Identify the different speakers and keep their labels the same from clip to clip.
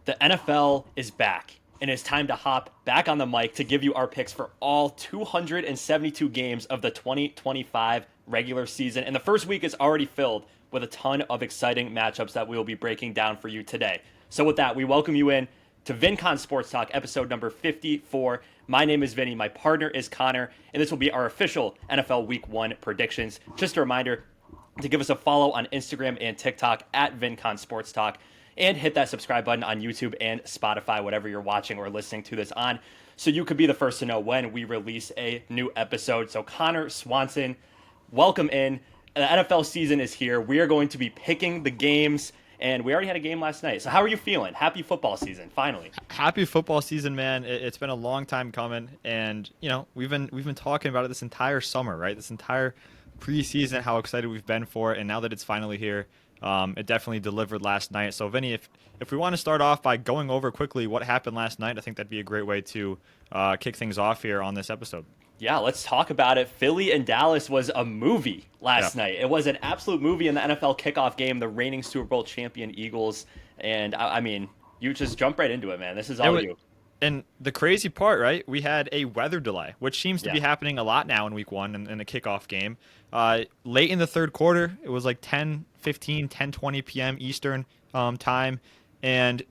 Speaker 1: The NFL is back, and it's time to hop back on the mic to give you our picks for all 272 games of the 2025 regular season. And the first week is already filled with a ton of exciting matchups that we will be breaking down for you today. So with that, we welcome you in to VinCon Sports Talk, episode number 54. My name is Vinny, my partner is Connor, and this will be our official NFL Week 1 predictions. Just a reminder to give us a follow on Instagram and TikTok at VinCon Sports Talk, and hit that subscribe button on YouTube and Spotify, whatever you're watching or listening to this on, so you could be the first to know when we release a new episode. So Connor Swanson, welcome in. The NFL season is here. We are going to be picking the games, and we already had a game last night. So how are you feeling? Happy football season, finally.
Speaker 2: Happy football season, man. It's been a long time coming, and we've been talking about it this entire summer, right? This entire preseason, how excited we've been for it, and now that it's finally here, it definitely delivered last night. So, Vinny, if we want to start off by going over quickly what happened last night, I think that'd be a great way to kick things off here on this episode.
Speaker 1: Yeah, let's talk about it. Philly and Dallas was a movie last night. It was an absolute movie in the NFL kickoff game, the reigning Super Bowl champion Eagles. And, I mean, you just jump right into it, man. This is all you.
Speaker 2: And the crazy part, right, we had a weather delay, which seems to be happening a lot now in week one in the kickoff game. Late in the third quarter, it was like 10:15, 10:20 p.m. Eastern time, and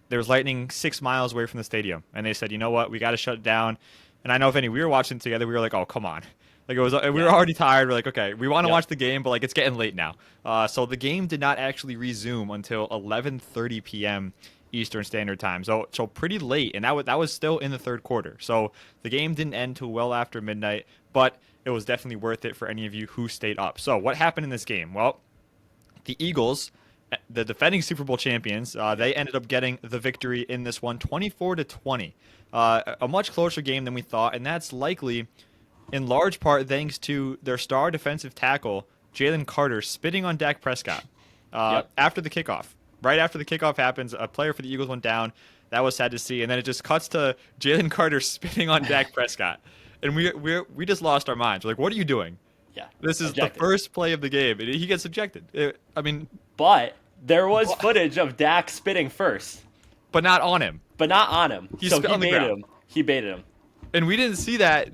Speaker 2: there was lightning 6 miles away from the stadium. And they said, you know what, we got to shut it down. And I know if we were watching it together, we were like, oh, come on. Like, we were already tired. We're like, okay, we want to watch the game, but like it's getting late now. So the game did not actually resume until 11:30 p.m. Eastern Standard Time. So pretty late, and that was still in the third quarter. So the game didn't end till well after midnight, but it was definitely worth it for any of you who stayed up. So what happened in this game? Well, the Eagles, the defending Super Bowl champions, they ended up getting the victory in this one, 24-20. A much closer game than we thought, and that's likely in large part thanks to their star defensive tackle, Jalen Carter, spitting on Dak Prescott after the kickoff. Right after the kickoff happens, a player for the Eagles went down. That was sad to see. And then it just cuts to Jalen Carter spitting on Dak Prescott. And we just lost our minds. We're like, what are you doing?
Speaker 1: Yeah.
Speaker 2: This is the first play of the game. And he gets ejected.
Speaker 1: But there was footage of Dak spitting first.
Speaker 2: But not on him.
Speaker 1: He baited him.
Speaker 2: And we didn't see that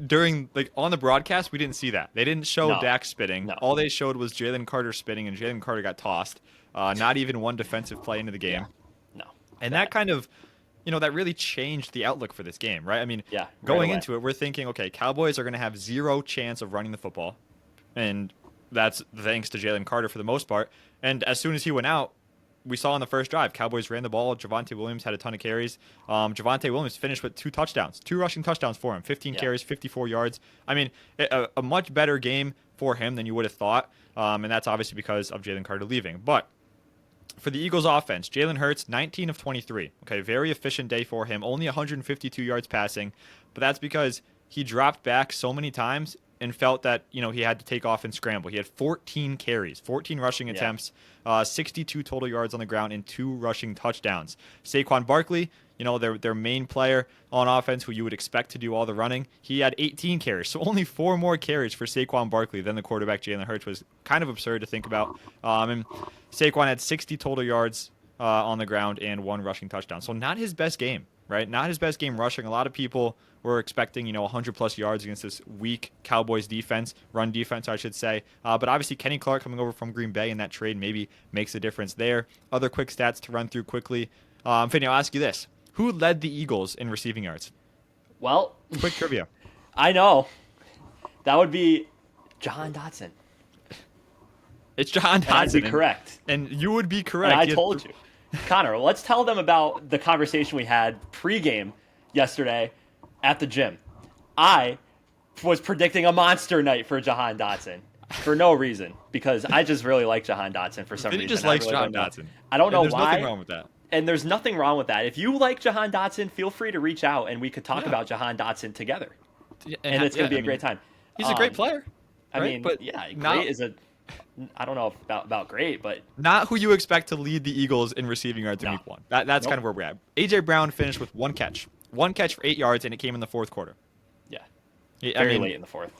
Speaker 2: on the broadcast. We didn't see that. They didn't show Dak spitting. No. All they showed was Jalen Carter spitting, and Jalen Carter got tossed. Not even one defensive play into the game.
Speaker 1: Yeah. No.
Speaker 2: And that kind of, that really changed the outlook for this game, right? I mean,
Speaker 1: going
Speaker 2: into it, we're thinking, okay, Cowboys are going to have zero chance of running the football. And that's thanks to Jalen Carter for the most part. And as soon as he went out, we saw on the first drive, Cowboys ran the ball. Javonte Williams had a ton of carries. Javonte Williams finished with 2 rushing touchdowns for him, 15 carries, 54 yards. I mean, a much better game for him than you would have thought. And that's obviously because of Jalen Carter leaving. But for the Eagles offense, Jalen Hurts, 19 of 23. Okay, very efficient day for him. Only 152 yards passing. But that's because he dropped back so many times and felt that, he had to take off and scramble. He had 14 carries, 14 rushing attempts, 62 total yards on the ground, and 2 rushing touchdowns. Saquon Barkley, their main player on offense who you would expect to do all the running, he had 18 carries. So only 4 more carries for Saquon Barkley than the quarterback Jalen Hurts was kind of absurd to think about. And Saquon had 60 total yards on the ground and 1 rushing touchdown. So not his best game, right? Not his best game rushing. A lot of people were expecting, 100-plus yards against this weak Cowboys defense, run defense, I should say. But obviously, Kenny Clark coming over from Green Bay in that trade maybe makes a difference there. Other quick stats to run through quickly. Finney, I'll ask you this. Who led the Eagles in receiving yards?
Speaker 1: Well,
Speaker 2: quick trivia.
Speaker 1: I know. That would be Jahan Dotson.
Speaker 2: It's Jahan Dotson.
Speaker 1: I'd be correct.
Speaker 2: And you would be correct.
Speaker 1: And I told you. Connor, let's tell them about the conversation we had pregame yesterday at the gym. I was predicting a monster night for Jahan Dotson for no reason, because I just really like Jahan Dotson for some reason.
Speaker 2: He just likes Jahan Dotson.
Speaker 1: I don't know why.
Speaker 2: There's nothing wrong with that.
Speaker 1: And there's nothing wrong with that. If you like Jahan Dotson, feel free to reach out and we could talk about Jahan Dotson together. And it's going to be a great time.
Speaker 2: He's a great player.
Speaker 1: Right? Great is a... I don't know about great, but...
Speaker 2: Not who you expect to lead the Eagles in receiving yards in week 1. That's kind of where we're at. A.J. Brown finished with 1 catch. 1 catch for 8 yards, and it came in the fourth quarter.
Speaker 1: Yeah. Very late in the fourth.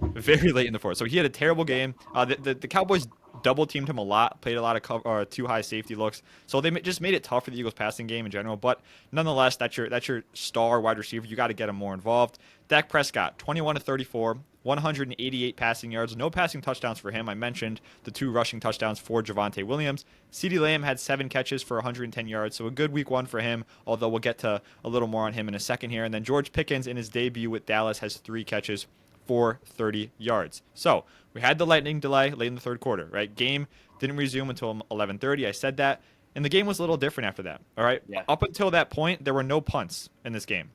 Speaker 2: Very late in the fourth. So he had a terrible game. The Cowboys double teamed him a lot, played a lot of too high safety looks. So they just made it tough for the Eagles passing game in general. But nonetheless, that's your star wide receiver. You got to get him more involved. Dak Prescott, 21 to 34, 188 passing yards, no passing touchdowns for him. I mentioned the 2 rushing touchdowns for Javonte Williams. CeeDee Lamb had 7 catches for 110 yards, so a good week 1 for him, although we'll get to a little more on him in a second here. And then George Pickens in his debut with Dallas has 3 catches for 30 yards. So we had the lightning delay late in the third quarter, right? Game didn't resume until 11:30. I said that. And the game was a little different after that, all right?
Speaker 1: Yeah.
Speaker 2: Up until that point, there were no punts in this game.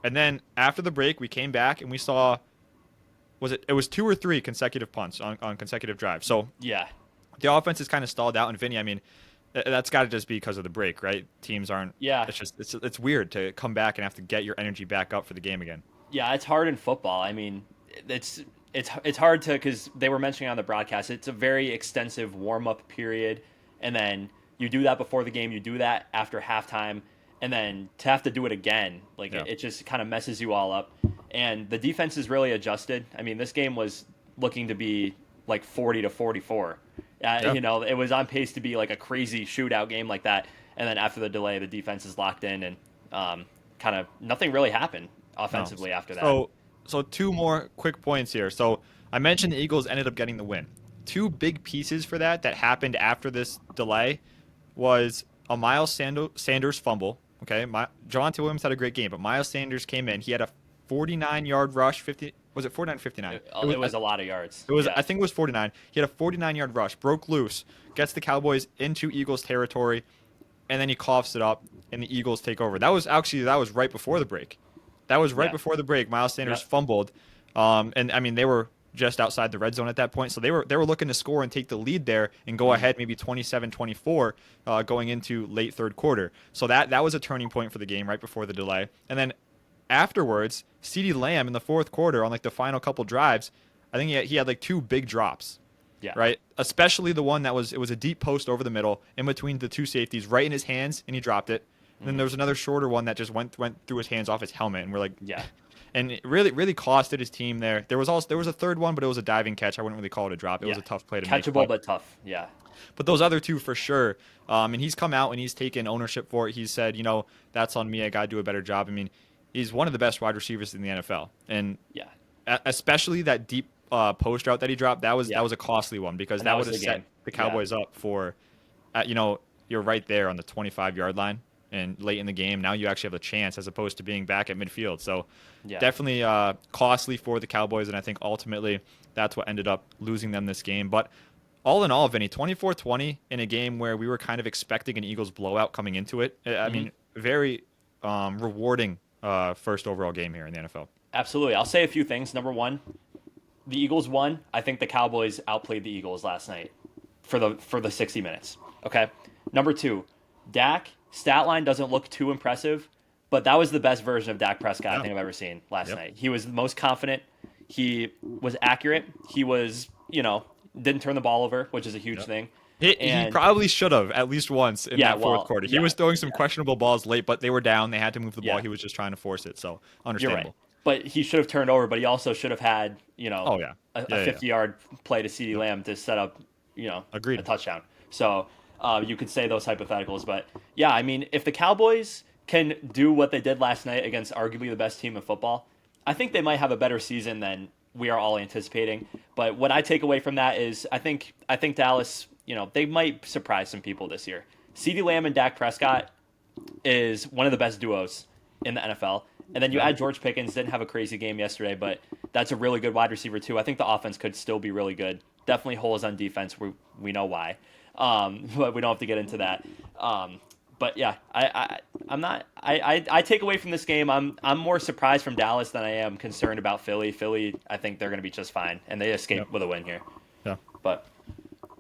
Speaker 2: And then after the break, we came back and we saw, it was 2 or 3 consecutive punts on consecutive drives. So
Speaker 1: Yeah.
Speaker 2: the offense is kind of stalled out. And Vinny, I mean, that's got to just be because of the break, right? Teams aren't.
Speaker 1: Yeah.
Speaker 2: It's weird to come back and have to get your energy back up for the game again.
Speaker 1: Yeah, it's hard in football. I mean, it's hard to, because they were mentioning on the broadcast, it's a very extensive warm-up period, and then you do that before the game, you do that after halftime, and then to have to do it again, like it just kind of messes you all up. And the defense is really adjusted. I mean, this game was looking to be like 40 to 44. You know, it was on pace to be like a crazy shootout game like that. And then after the delay, the defense is locked in, and kind of nothing really happened offensively after that.
Speaker 2: So 2 more quick points here. So I mentioned the Eagles ended up getting the win. 2 big pieces for that happened after this delay was a Miles Sanders fumble. Okay, Javonte Williams had a great game, but Miles Sanders came in. He had a 49-yard rush. 50 was it 49 or 59?
Speaker 1: It was a lot of yards.
Speaker 2: It was I think it was 49. He had a 49-yard rush, broke loose, gets the Cowboys into Eagles territory, and then he coughs it up, and the Eagles take over. That was right before the break. That was right before the break. Miles Sanders fumbled, and I mean they were just outside the red zone at that point, so they were looking to score and take the lead there and go ahead maybe 27-24 going into late third quarter. So that was a turning point for the game right before the delay. And then afterwards, CeeDee Lamb in the fourth quarter on like the final couple drives, I think he had like 2 big drops.
Speaker 1: Yeah.
Speaker 2: Right. Especially the one it was a deep post over the middle in between the 2 safeties, right in his hands, and he dropped it. And then there was another shorter one that just went through his hands off his helmet, and we're like, and it really costed his team there. There was a third one, but it was a diving catch. I wouldn't really call it a drop. It was a tough play to make.
Speaker 1: Catchable, but tough. Yeah.
Speaker 2: But those other 2 for sure. And he's come out and he's taken ownership for it. He's said, that's on me. I got to do a better job. I mean, he's one of the best wide receivers in the NFL, and especially that deep post route that he dropped. That was a costly one because that would have set the Cowboys up for, you're right there on the 25-yard line. And late in the game, now you actually have a chance as opposed to being back at midfield. So definitely costly for the Cowboys, and I think ultimately that's what ended up losing them this game. But all in all, Vinny, 24-20 in a game where we were kind of expecting an Eagles blowout coming into it. I mean, very rewarding first overall game here in the NFL.
Speaker 1: Absolutely. I'll say a few things. Number one, the Eagles won. I think the Cowboys outplayed the Eagles last night for the 60 minutes. Okay. Number 2, Dak. Stat line doesn't look too impressive, but that was the best version of Dak Prescott I think I've ever seen last night. He was the most confident. He was accurate. He was, didn't turn the ball over, which is a huge thing.
Speaker 2: He probably should have at least once in that fourth quarter. He was throwing some questionable balls late, but they were down. They had to move the ball. He was just trying to force it, so understandable.
Speaker 1: You're right. But he should have turned over, but he also should have had, a 50-yard play to CeeDee Lamb to set up,
Speaker 2: Agreed.
Speaker 1: a touchdown. So you could say those hypotheticals. But, yeah, I mean, if the Cowboys can do what they did last night against arguably the best team in football, I think they might have a better season than we are all anticipating. But what I take away from that is I think Dallas, they might surprise some people this year. CeeDee Lamb and Dak Prescott is one of the best duos in the NFL. And then you add George Pickens, didn't have a crazy game yesterday, but that's a really good wide receiver too. I think the offense could still be really good. Definitely holes on defense. We know why. But we don't have to get into that. But yeah, I take away from this game. I'm more surprised from Dallas than I am concerned about Philly. Philly, I think they're going to be just fine, and they escaped with a win here.
Speaker 2: Yeah.
Speaker 1: But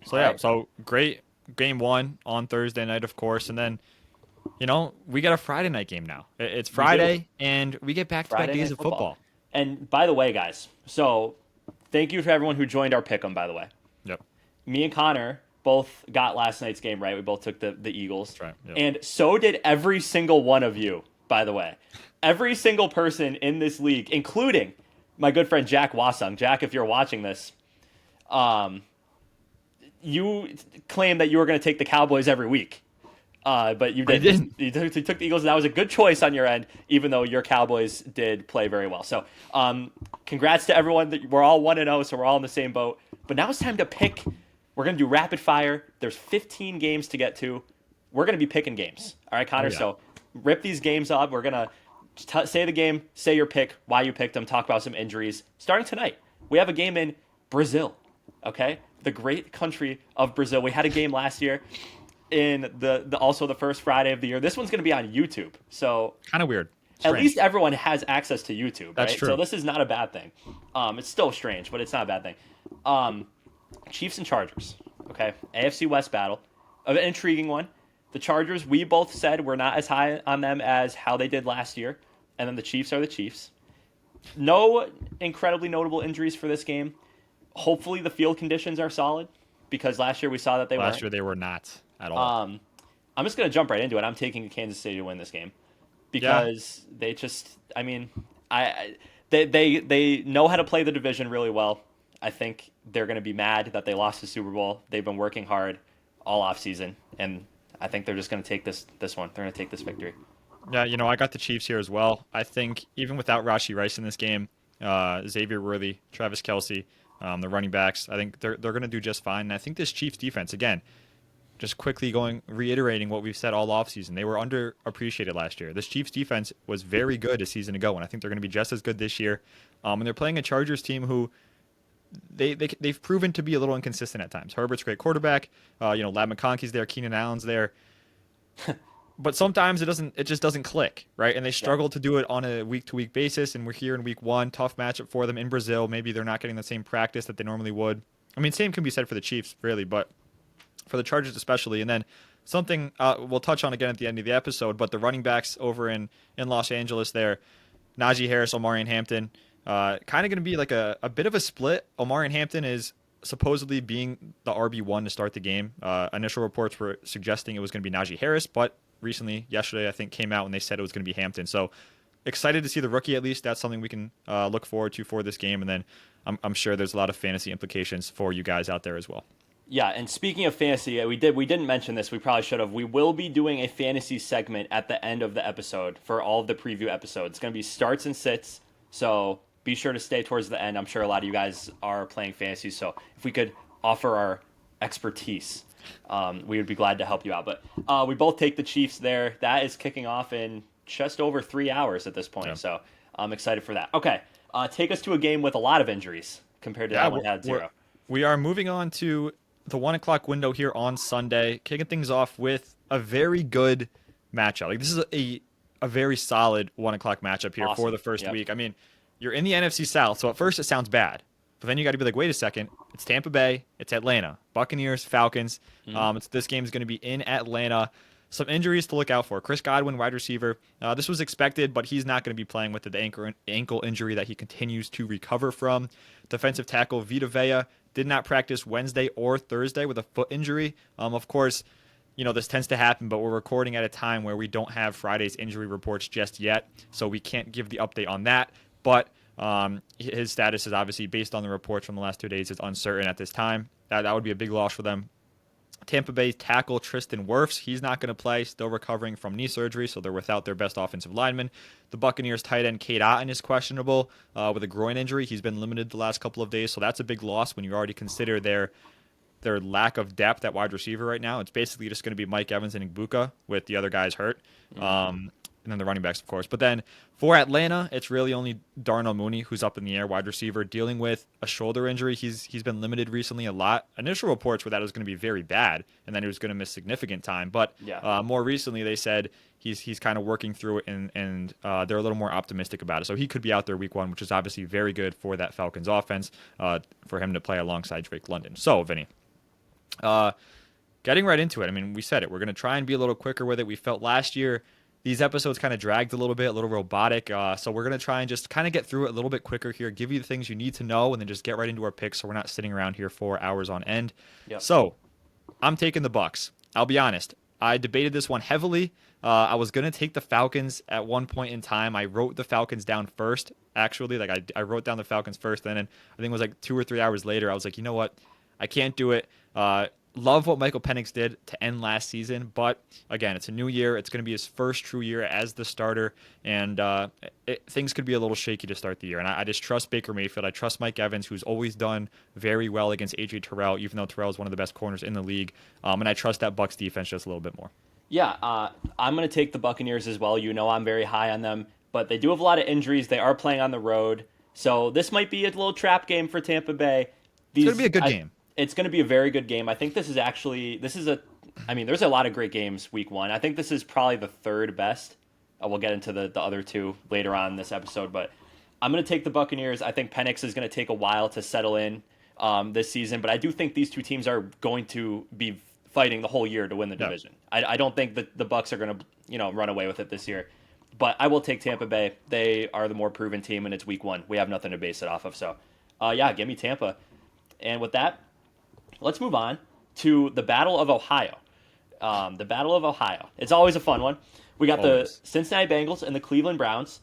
Speaker 2: so great game 1 on Thursday night, of course, and then we got a Friday night game now. It's Friday, and we get back-to-back days of football.
Speaker 1: And by the way, guys, so thank you to everyone who joined our pick'em. By the way, me and Connor both got last night's game right. We both took the Eagles.
Speaker 2: That's right. Yep.
Speaker 1: And so did every single one of you, by the way. Every single person in this league, including my good friend Jack Wasung. Jack, if you're watching this, you claimed that you were going to take the Cowboys every week. But you
Speaker 2: I
Speaker 1: didn't.
Speaker 2: didn't.
Speaker 1: You took the Eagles. And that was a good choice on your end, even though your Cowboys did play very well. So, congrats to everyone. We're all 1-0, so we're all in the same boat. But now it's time to pick. We're going to do rapid fire. There's 15 games to get to. We're going to be picking games. All right, Connor?
Speaker 2: Oh, yeah.
Speaker 1: So, rip these games up. We're going to say the game, say your pick, why you picked them, talk about some injuries. Starting tonight, we have a game in Brazil. Okay? The great country of Brazil. We had a game last year in the also the first Friday of the year. This one's going to be on YouTube. So
Speaker 2: Kind of weird.
Speaker 1: at
Speaker 2: Strange.
Speaker 1: least everyone has access to YouTube, right?
Speaker 2: That's true.
Speaker 1: So this is not a bad thing. It's still strange, but it's not a bad thing. Chiefs and Chargers. Okay, AFC West battle, an intriguing one. The Chargers, we both said we're not as high on them as how they did last year, and then the Chiefs are the Chiefs. No incredibly notable injuries for this game. Hopefully the field conditions are solid because last year we saw that they weren't.
Speaker 2: Last year they were not at all.
Speaker 1: I'm just going to jump right into it. I'm taking Kansas City to win this game because they just, I mean, they know how to play the division really well. I think they're going to be mad that they lost the Super Bowl. They've been working hard all offseason, and I think they're just going to take this one. They're going to take this victory.
Speaker 2: Yeah, I got the Chiefs here as well. I think even without Rashee Rice in this game, Xavier Worthy, Travis Kelce, the running backs, I think they're going to do just fine. And I think this Chiefs defense, again, just quickly reiterating what we've said all offseason, they were underappreciated last year. This Chiefs defense was very good a season ago, and I think they're going to be just as good this year. And they're playing a Chargers team who they've proven to be a little inconsistent at times. Herbert's a great quarterback. Lad McConkey's there, Keenan Allen's there. But sometimes it just doesn't click, right? And they struggle to do it on a week-to-week basis, and we're here in week one, tough matchup for them in Brazil. Maybe they're not getting the same practice that they normally would. I mean, same can be said for the Chiefs, really, but for the Chargers especially. And then something we'll touch on again at the end of the episode, but the running backs over in Los Angeles there, Najee Harris, Omarion Hampton, kind of going to be like a bit of a split. Omarion Hampton is supposedly being the RB1 to start the game. Initial reports were suggesting it was going to be Najee Harris, but yesterday, I think, came out and they said it was going to be Hampton. So excited to see the rookie at least. That's something we can look forward to for this game. And then I'm sure there's a lot of fantasy implications for you guys out there as well.
Speaker 1: Yeah, and speaking of fantasy, we didn't mention this. We probably should have. We will be doing a fantasy segment at the end of the episode for all of the preview episodes. It's going to be starts and sits, so be sure to stay towards the end. I'm sure a lot of you guys are playing fantasy, so if we could offer our expertise, we would be glad to help you out. But we both take the Chiefs there. That is kicking off in just over 3 hours at this point, so I'm excited for that. Okay, take us to a game with a lot of injuries compared to that one had zero.
Speaker 2: We are moving on to the 1 o'clock window here on Sunday, kicking things off with a very good matchup. Like, this is a very solid 1 o'clock matchup here for the first week. I mean, you're in the NFC South, so at first it sounds bad. But then you got to be like, wait a second. It's Tampa Bay. It's Atlanta. Buccaneers, Falcons. This game is going to be in Atlanta. Some injuries to look out for. Chris Godwin, wide receiver. This was expected, but he's not going to be playing with the ankle injury that he continues to recover from. Defensive tackle Vita Vea did not practice Wednesday or Thursday with a foot injury. Of course, this tends to happen, but we're recording at a time where we don't have Friday's injury reports just yet, so we can't give the update on that. But his status is obviously, based on the reports from the last 2 days, is uncertain at this time. That would be a big loss for them. Tampa Bay tackle Tristan Wirfs, he's not going to play, still recovering from knee surgery, so they're without their best offensive lineman. The Buccaneers tight end Cade Otton is questionable with a groin injury. He's been limited the last couple of days, so that's a big loss when you already consider their lack of depth at wide receiver right now. It's basically just going to be Mike Evans and Igbuka with the other guys hurt. And then the running backs, of course. But then for Atlanta, it's really only Darnell Mooney who's up in the air, wide receiver, dealing with a shoulder injury. He's been limited recently a lot. Initial reports were that it was going to be very bad, and then he was going to miss significant time. But more recently, they said he's kind of working through it, and they're a little more optimistic about it. So he could be out there week one, which is obviously very good for that Falcons offense, for him to play alongside Drake London. So, Vinny, getting right into it. I mean, we said it. We're going to try and be a little quicker with it. We felt last year these episodes kind of dragged a little bit, a little robotic. So we're going to try and just kind of get through it a little bit quicker here, give you the things you need to know, and then just get right into our picks so we're not sitting around here for hours on end. Yep. So I'm taking the Bucs. I'll be honest. I debated this one heavily. I was going to take the Falcons at one point in time. I wrote the Falcons down first, actually. Like I wrote down the Falcons first, and then I think it was like 2 or 3 hours later, I was like, you know what? I can't do it. Love what Michael Penix did to end last season, but again, it's a new year. It's going to be his first true year as the starter, and things could be a little shaky to start the year. And I just trust Baker Mayfield. I trust Mike Evans, who's always done very well against A.J. Terrell, even though Terrell is one of the best corners in the league. And I trust that Bucs defense just a little bit more.
Speaker 1: Yeah, I'm going to take the Buccaneers as well. You know I'm very high on them, but they do have a lot of injuries. They are playing on the road, so this might be a little trap game for Tampa Bay.
Speaker 2: It's going to be a good game.
Speaker 1: It's going to be a very good game. I think there's a lot of great games week one. I think this is probably the third best. We'll get into the other two later on in this episode, but I'm going to take the Buccaneers. I think Penix is going to take a while to settle in this season, but I do think these two teams are going to be fighting the whole year to win the division. I don't think that the Bucs are going to run away with it this year, but I will take Tampa Bay. They are the more proven team, and it's week one. We have nothing to base it off of, so give me Tampa. And with that, let's move on to the Battle of Ohio. The Battle of Ohio. It's always a fun one. We got the Cincinnati Bengals and the Cleveland Browns.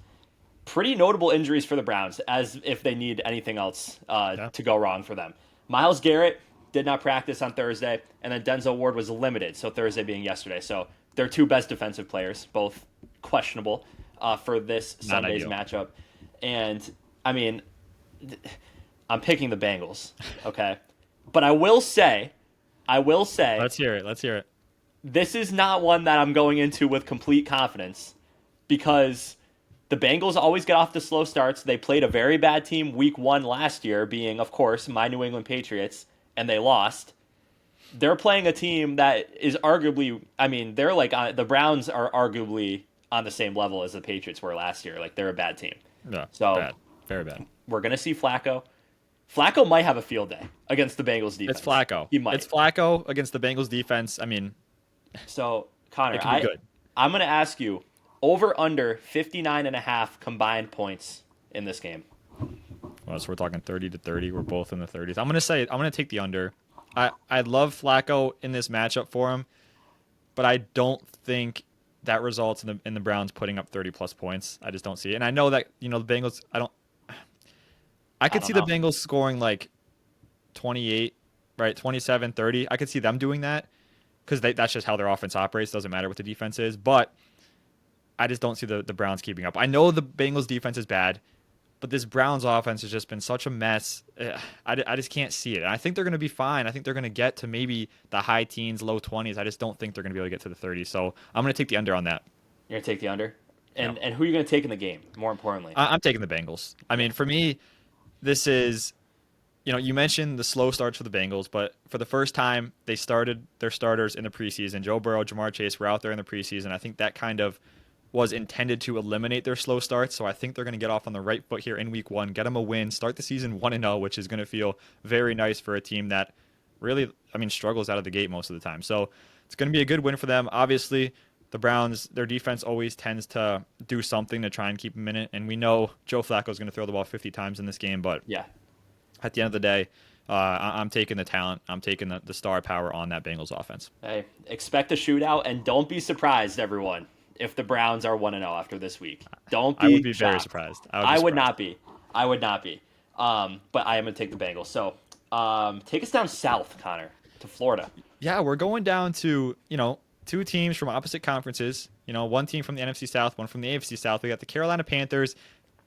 Speaker 1: Pretty notable injuries for the Browns, as if they need anything else to go wrong for them. Myles Garrett did not practice on Thursday, and then Denzel Ward was limited, so Thursday being yesterday. So their two best defensive players, both questionable for this Sunday's matchup. And, I mean, I'm picking the Bengals, okay? But I will say,
Speaker 2: Let's hear it.
Speaker 1: This is not one that I'm going into with complete confidence, because the Bengals always get off to slow starts. They played a very bad team week one last year, being, of course, my New England Patriots, and they lost. They're playing a team that is arguably, they're like, the Browns are arguably on the same level as the Patriots were last year. Like, they're a bad team.
Speaker 2: Yeah,
Speaker 1: so
Speaker 2: bad. Very bad.
Speaker 1: We're going to see Flacco. Flacco might have a field day against the Bengals defense.
Speaker 2: It's Flacco.
Speaker 1: He might.
Speaker 2: It's Flacco against the Bengals defense.
Speaker 1: So, Connor,
Speaker 2: I'm
Speaker 1: going to ask you, over under 59.5 combined points in this game.
Speaker 2: Well, so we're talking 30-30. We're both in the 30s. I'm going to take the under. I love Flacco in this matchup for him, but I don't think that results in the Browns putting up 30+ points. I just don't see it. And I know that, the Bengals, I could see the Bengals scoring like 28, right? 27, 30. I could see them doing that because that's just how their offense operates. Doesn't matter what the defense is. But I just don't see the Browns keeping up. I know the Bengals defense is bad, but this Browns offense has just been such a mess. I just can't see it. And I think they're going to be fine. I think they're going to get to maybe the high teens, low 20s. I just don't think they're going to be able to get to the 30s. So I'm going to take the under on that.
Speaker 1: You're going to take the under? And who are you going to take in the game, more importantly?
Speaker 2: I'm taking the Bengals. For me, this is, you mentioned the slow starts for the Bengals, but for the first time, they started their starters in the preseason. Joe Burrow, Jamar Chase were out there in the preseason. I think that kind of was intended to eliminate their slow starts, so I think they're going to get off on the right foot here in week one, get them a win, start the season 1-0, which is going to feel very nice for a team that really, struggles out of the gate most of the time. So it's going to be a good win for them. Obviously, the Browns, their defense always tends to do something to try and keep them in it, and we know Joe Flacco is going to throw the ball 50 times in this game, but at the end of the day, I'm taking the talent. I'm taking the star power on that Bengals offense.
Speaker 1: Hey, expect a shootout, and don't be surprised, everyone, if the Browns are 1-0 after this week. Don't be
Speaker 2: I would be
Speaker 1: shocked.
Speaker 2: very surprised.
Speaker 1: I would not be. But I am going to take the Bengals. So take us down south, Connor, to Florida.
Speaker 2: Yeah, we're going down to, two teams from opposite conferences. One team from the NFC South, one from the AFC South. We got the Carolina Panthers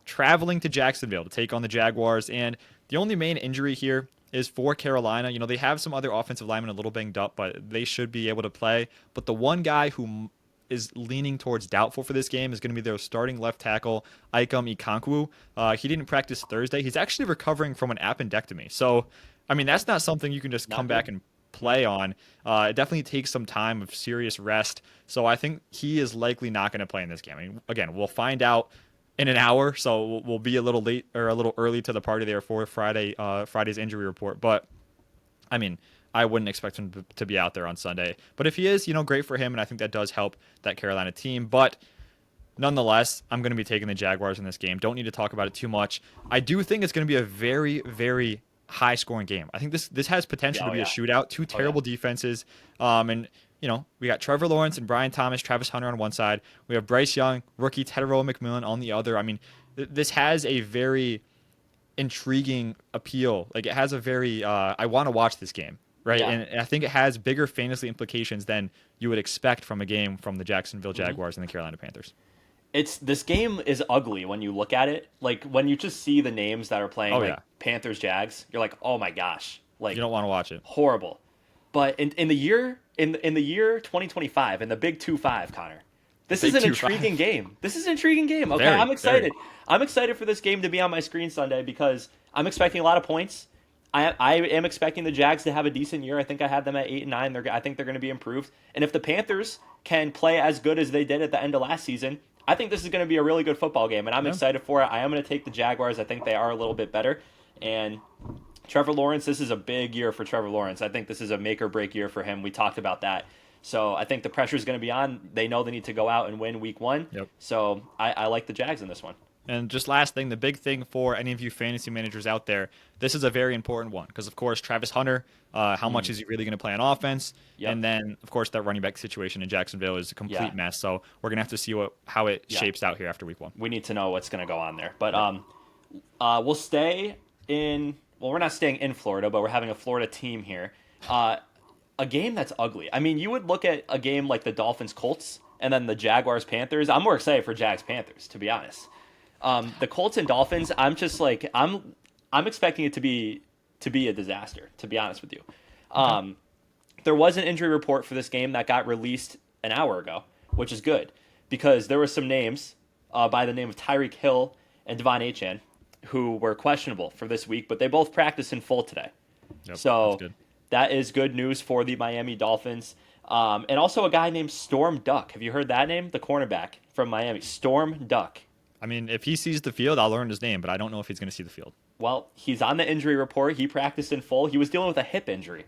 Speaker 2: traveling to Jacksonville to take on the Jaguars. And the only main injury here is for Carolina. They have some other offensive linemen a little banged up, but they should be able to play. But the one guy who is leaning towards doubtful for this game is going to be their starting left tackle, Ikem Ekwonu. He didn't practice Thursday. He's actually recovering from an appendectomy. So, that's not something you can just come back and play on. It definitely takes some time of serious rest. So I think he is likely not going to play in this game. Again, we'll find out in an hour, so we'll be a little late or a little early to the party there for Friday's injury report. But, I wouldn't expect him to be out there on Sunday. But if he is, great for him, and I think that does help that Carolina team. But nonetheless, I'm going to be taking the Jaguars in this game. Don't need to talk about it too much. I do think it's going to be a very, very high-scoring game. I think this has potential to be a shootout. Two terrible defenses. And, we got Trevor Lawrence and Brian Thomas, Travis Hunter on one side. We have Bryce Young, rookie Tedero McMillan on the other. This has a very intriguing appeal. Like it has a very I want to watch this game, right?
Speaker 1: Yeah.
Speaker 2: And I think it has bigger fantasy implications than you would expect from a game from the Jacksonville
Speaker 1: Mm-hmm.
Speaker 2: Jaguars and the Carolina Panthers.
Speaker 1: This game is ugly when you look at it. Like when you just see the names that are playing,
Speaker 2: Oh
Speaker 1: like
Speaker 2: yeah,
Speaker 1: Panthers, Jags, you're like, oh my gosh, like
Speaker 2: you don't want to watch it.
Speaker 1: horrible. But in the year in the year 2025 in the Big 2-5, Connor, this is
Speaker 2: Big
Speaker 1: an
Speaker 2: 2-5.
Speaker 1: intriguing game. This is an intriguing game. Okay,
Speaker 2: Very,
Speaker 1: I'm excited.
Speaker 2: very.
Speaker 1: I'm excited for this game to be on my screen Sunday because I'm expecting a lot of points. I am expecting the Jags to have a decent year. I think I had them at 8-9. I think they're going to be improved. And if the Panthers can play as good as they did at the end of last season, I think this is going to be a really good football game, and I'm excited for it. I am going to take the Jaguars. I think they are a little bit better. And Trevor Lawrence, this is a big year for Trevor Lawrence. I think this is a make or break year for him. We talked about that. So I think the pressure is going to be on. They know they need to go out and win week 1.
Speaker 2: Yep.
Speaker 1: So I like the Jags in this one.
Speaker 2: And just last thing, the big thing for any of you fantasy managers out there, this is a very important one because, of course, Travis Hunter, how much is he really going to play on offense?
Speaker 1: Yep.
Speaker 2: And then, of course, that running back situation in Jacksonville is a complete mess. So we're going to have to see how it shapes out here after week 1.
Speaker 1: We need to know what's going to go on there. But we'll stay in – well, we're not staying in Florida, but we're having a Florida team here. A game that's ugly. I mean, you would look at a game like the Dolphins-Colts and then the Jaguars-Panthers. I'm more excited for Jags-Panthers, to be honest. The Colts and Dolphins, I'm just like I'm expecting it to be a disaster, to be honest with you. There was an injury report for this game that got released an hour ago, which is good because there were some names by the name of Tyreek Hill and Devon Achane who were questionable for this week, but they both practiced in full today.
Speaker 2: Yep,
Speaker 1: so
Speaker 2: that's good.
Speaker 1: That is good news for the Miami Dolphins. And also a guy named Storm Duck. Have you heard that name? The cornerback from Miami, Storm Duck.
Speaker 2: I mean, if he sees the field, I'll learn his name, but I don't know if he's going to see the field.
Speaker 1: Well, he's on the injury report. He practiced in full. He was dealing with a hip injury.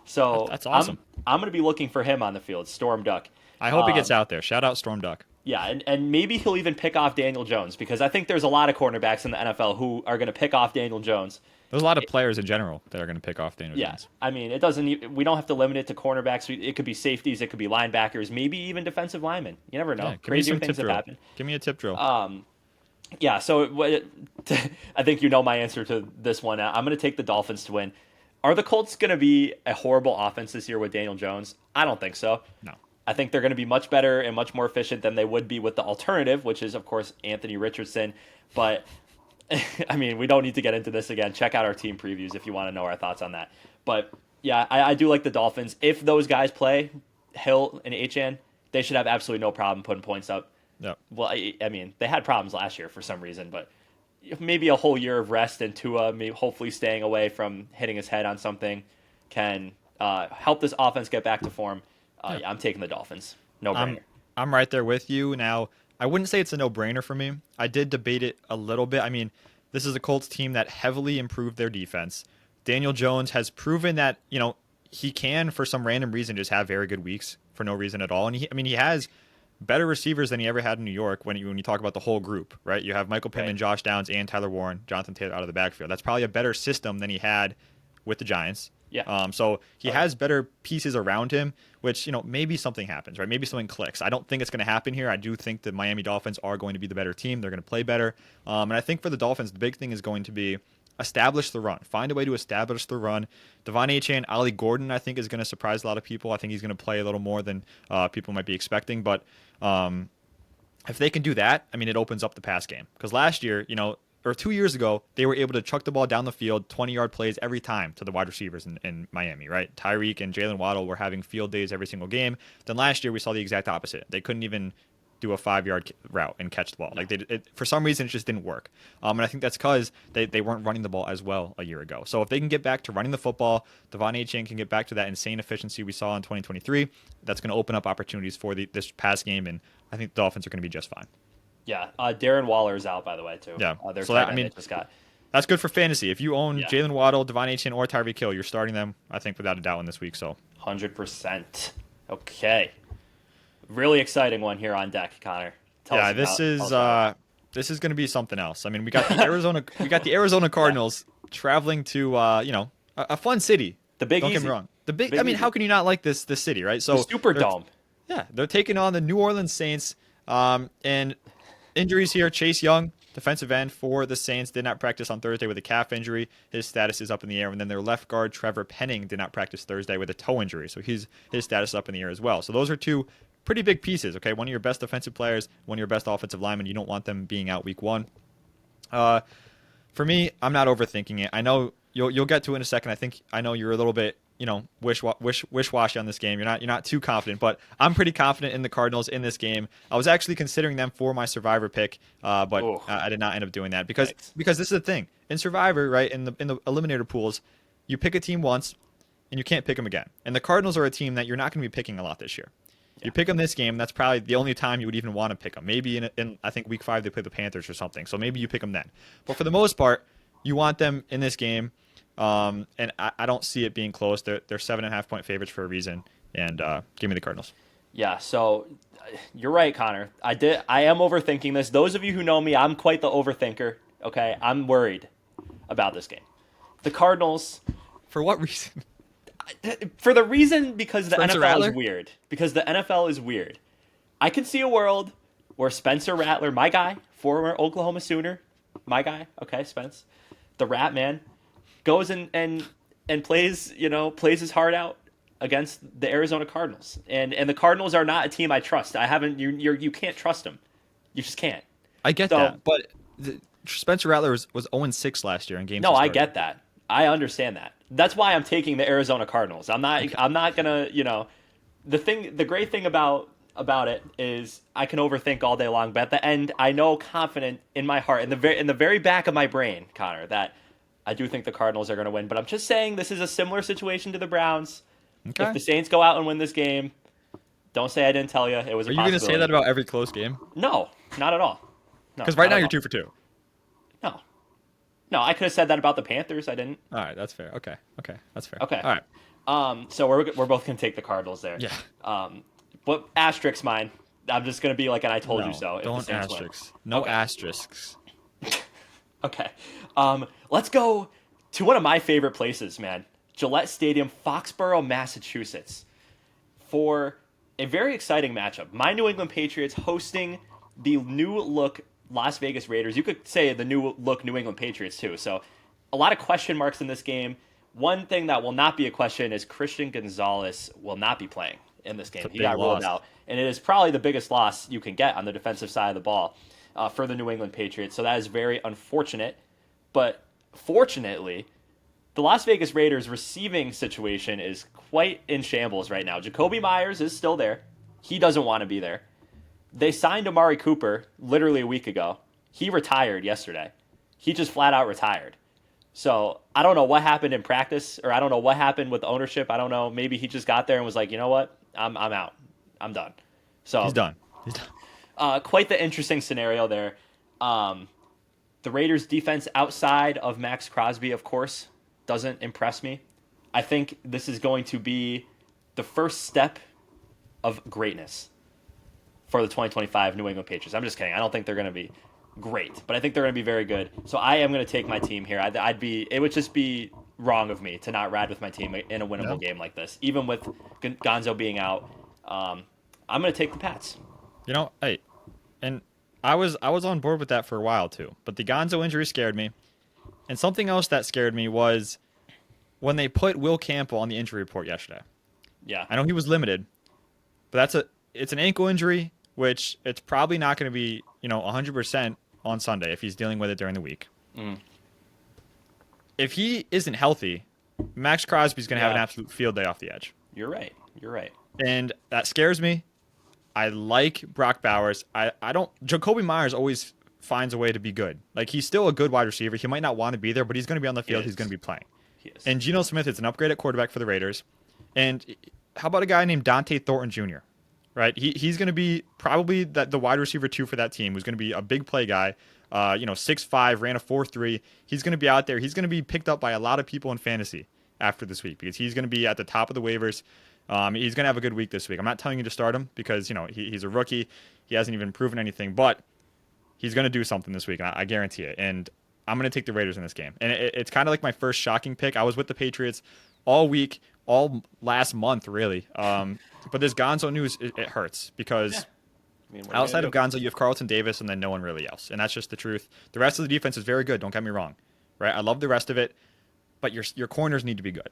Speaker 1: So
Speaker 2: That's awesome.
Speaker 1: I'm going to be looking for him on the field, Storm Duck.
Speaker 2: I hope he gets out there. Shout out Storm Duck.
Speaker 1: Yeah, and maybe he'll even pick off Daniel Jones because I think there's a lot of cornerbacks in the NFL who are going to pick off Daniel Jones.
Speaker 2: There's a lot of players in general that are going to pick off Daniel Jones.
Speaker 1: I mean, we don't have to limit it to cornerbacks. It could be safeties, it could be linebackers, maybe even defensive linemen. You never know.
Speaker 2: Yeah,
Speaker 1: Crazier things have happened.
Speaker 2: Give me a tip drill.
Speaker 1: Yeah, so I think you know my answer to this one. I'm going to take the Dolphins to win. Are the Colts going to be a horrible offense this year with Daniel Jones? I don't think so.
Speaker 2: No.
Speaker 1: I think they're going to be much better and much more efficient than they would be with the alternative, which is, of course, Anthony Richardson. But, I mean, we don't need to get into this again. Check out our team previews if you want to know our thoughts on that. But, yeah, I do like the Dolphins. If those guys play, Hill and Achane, they should have absolutely no problem putting points up.
Speaker 2: Yep.
Speaker 1: Well, I mean, they had problems last year for some reason, but maybe a whole year of rest and Tua hopefully staying away from hitting his head on something can help this offense get back to form. Yeah, I'm taking the Dolphins. No brainer.
Speaker 2: I'm right there with you. Now, I wouldn't say it's a no-brainer for me. I did debate it a little bit. I mean, this is a Colts team that heavily improved their defense. Daniel Jones has proven that, he can, for some random reason, just have very good weeks for no reason at all. And he has better receivers than he ever had in New York when you talk about the whole group, right? You have Michael Pittman, Josh Downs, and Tyler Warren, Jonathan Taylor out of the backfield. That's probably a better system than he had with the Giants.
Speaker 1: Yeah.
Speaker 2: So he has better pieces around him, which, maybe something happens, right? Maybe something clicks. I don't think it's going to happen here. I do think the Miami Dolphins are going to be the better team. They're going to play better. And I think for the Dolphins, the big thing is going to be establish the run. Find a way to establish the run. Devon Achane, Ollie Gordon, I think, is going to surprise a lot of people. I think he's going to play a little more than people might be expecting. But if they can do that, it opens up the pass game. Because last year, or 2 years ago, they were able to chuck the ball down the field, 20-yard plays every time to the wide receivers in Miami, right? Tyreek and Jalen Waddle were having field days every single game. Then last year, we saw the exact opposite. They couldn't even do a 5-yard route and catch the ball. For some reason, it just didn't work. And I think that's because they weren't running the ball as well a year ago. So if they can get back to running the football, Devon Achane can get back to that insane efficiency we saw in 2023, that's going to open up opportunities for this pass game, and I think the Dolphins are going to be just fine.
Speaker 1: Yeah, Darren Waller is out, by the way, too.
Speaker 2: Yeah,
Speaker 1: their
Speaker 2: so
Speaker 1: tight end they just got.
Speaker 2: That's good for fantasy. If you own Jalen Waddle, Devon Achane, or Tyreek Hill, you're starting them, I think, without a doubt in this week. So
Speaker 1: 100%. Okay. Really exciting one here on deck, Connor.
Speaker 2: This is going to be something else. We got the Arizona Cardinals traveling to a fun city.
Speaker 1: The Big
Speaker 2: Don't
Speaker 1: Easy.
Speaker 2: get me wrong. How can you not like this city, right? So
Speaker 1: the Superdome.
Speaker 2: Yeah, they're taking on the New Orleans Saints, and injuries here. Chase Young defensive end for the Saints, did not practice on Thursday with a calf injury. His status is up in the air. And then their left guard, Trevor Penning, did not practice Thursday with a toe injury. So his status is up in the air as well. So those are two pretty big pieces, okay? One of your best defensive players, one of your best offensive linemen. You don't want them being out week one. For me, I'm not overthinking it. I know you'll get to it in a second. I know you're a little bit, wish-washy on this game. You're not too confident, but I'm pretty confident in the Cardinals in this game. I was actually considering them for my Survivor pick, but I did not end up doing that because this is the thing in Survivor, right? In the eliminator pools, you pick a team once and you can't pick them again. And the Cardinals are a team that you're not going to be picking a lot this year. You pick them this game, that's probably the only time you would even want to pick them. Maybe in I think week 5 they play the Panthers or something, so maybe you pick them then. But for the most part, you want them in this game. And I don't see it being close. They're 7.5 point favorites for a reason. And give me the Cardinals.
Speaker 1: Yeah, so you're right, Connor. I am overthinking this. Those of you who know me, I'm quite the overthinker. Okay, I'm worried about this game. The Cardinals.
Speaker 2: For what reason?
Speaker 1: For the reason because the
Speaker 2: Spencer
Speaker 1: NFL
Speaker 2: Rattler?
Speaker 1: is weird. Because the NFL is weird. I can see a world where Spencer Rattler, my guy, former Oklahoma Sooner, my guy, okay, Spence, the Rat Man, goes and plays his heart out against the Arizona Cardinals, and the Cardinals are not a team I trust. You can't trust them, you just can't.
Speaker 2: I get that, but Spencer Rattler was 0-6 last year in games.
Speaker 1: No, I get that. I understand that. That's why I'm taking the Arizona Cardinals. I'm not gonna the great thing about it is I can overthink all day long, but at the end I know confident in my heart, in the very back of my brain, Connor, that I do think the Cardinals are going to win, but I'm just saying this is a similar situation to the Browns. Okay. If the Saints go out and win this game, don't say I didn't tell you. It was a possibility. Are you going to
Speaker 2: say that about every close game?
Speaker 1: No, not at all.
Speaker 2: Because right now you're 2 for 2.
Speaker 1: No, I could have said that about the Panthers. I didn't.
Speaker 2: All right, that's fair. Okay, that's fair.
Speaker 1: Okay.
Speaker 2: All
Speaker 1: right. So we're both going to take the Cardinals there.
Speaker 2: Yeah.
Speaker 1: But asterisk mine. I'm just going to be like an I told you so.
Speaker 2: Don't asterisks. No asterisks.
Speaker 1: Okay. Let's go to one of my favorite places, man. Gillette Stadium, Foxborough, Massachusetts, for a very exciting matchup. My New England Patriots hosting the new look Las Vegas Raiders. You could say the new look New England Patriots too. So a lot of question marks in this game. One thing that will not be a question is Christian Gonzalez will not be playing in this game. He got ruled out. And it is probably the biggest loss you can get on the defensive side of the ball for the New England Patriots. So that is very unfortunate. But fortunately, the Las Vegas Raiders receiving situation is quite in shambles right now. Jacoby Myers is still there. He doesn't want to be there. They signed Amari Cooper literally a week ago. He retired yesterday. He just flat out retired. So I don't know what happened in practice, or I don't know what happened with ownership. I don't know. Maybe he just got there and was like, you know what? I'm out. I'm done. So
Speaker 2: he's done.
Speaker 1: Quite the interesting scenario there. The Raiders' defense outside of Max Crosby, of course, doesn't impress me. I think this is going to be the first step of greatness for the 2025 New England Patriots. I'm just kidding. I don't think they're going to be great, but I think they're going to be very good. So I am going to take my team here. It would just be wrong of me to not ride with my team in a winnable game like this, even with Gonzo being out. I'm going to take the Pats.
Speaker 2: Hey, and I was on board with that for a while too, but the Gonzo injury scared me. And something else that scared me was when they put Will Campbell on the injury report yesterday.
Speaker 1: Yeah.
Speaker 2: I know he was limited, but it's an ankle injury, which it's probably not going to be, 100% on Sunday if he's dealing with it during the week.
Speaker 1: Mm.
Speaker 2: If he isn't healthy, Max Crosby's going to have an absolute field day off the edge.
Speaker 1: You're right.
Speaker 2: And that scares me. I like Brock Bowers. Jacoby Myers always finds a way to be good. Like, he's still a good wide receiver. He might not want to be there, but he's going to be on the field. He's going to be playing.
Speaker 1: He is.
Speaker 2: And Geno Smith is an upgrade at quarterback for the Raiders. And how about a guy named Dante Thornton Jr.? Right? He's going to be probably the wide receiver 2 for that team, who's going to be a big play guy. 6'5", ran a 4.3. He's going to be out there. He's going to be picked up by a lot of people in fantasy after this week because he's going to be at the top of the waivers. He's going to have a good week this week. I'm not telling you to start him because, he's a rookie. He hasn't even proven anything, but he's going to do something this week, and I guarantee it. And I'm going to take the Raiders in this game. And it's kind of like my first shocking pick. I was with the Patriots all week, all last month, really. But this Gonzo news, it hurts because
Speaker 1: I mean, what are you
Speaker 2: Outside
Speaker 1: gonna
Speaker 2: of
Speaker 1: do?
Speaker 2: Gonzo, you have Carlton Davis and then no one really else. And that's just the truth. The rest of the defense is very good. Don't get me wrong. Right? I love the rest of it, but your corners need to be good.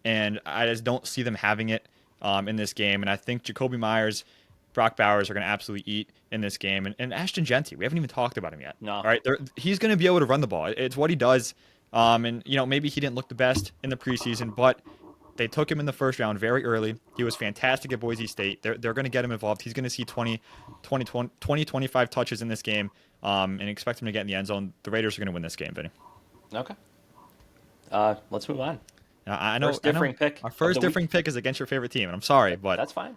Speaker 2: And I just don't see them having it in this game. And I think Jacoby Myers, Brock Bowers are going to absolutely eat in this game. And Ashton Genty, we haven't even talked about him yet.
Speaker 1: No.
Speaker 2: All right, he's going to be able to run the ball. It's what he does. And maybe he didn't look the best in the preseason, but they took him in the first round very early. He was fantastic at Boise State. They're going to get him involved. He's going to see 25 touches in this game, and expect him to get in the end zone. The Raiders are going to win this game, Vinny.
Speaker 1: Okay. Let's move on.
Speaker 2: I know.
Speaker 1: First differing pick
Speaker 2: Our
Speaker 1: of
Speaker 2: first
Speaker 1: the
Speaker 2: differing pick is against your favorite team, and I'm sorry, but
Speaker 1: That's fine.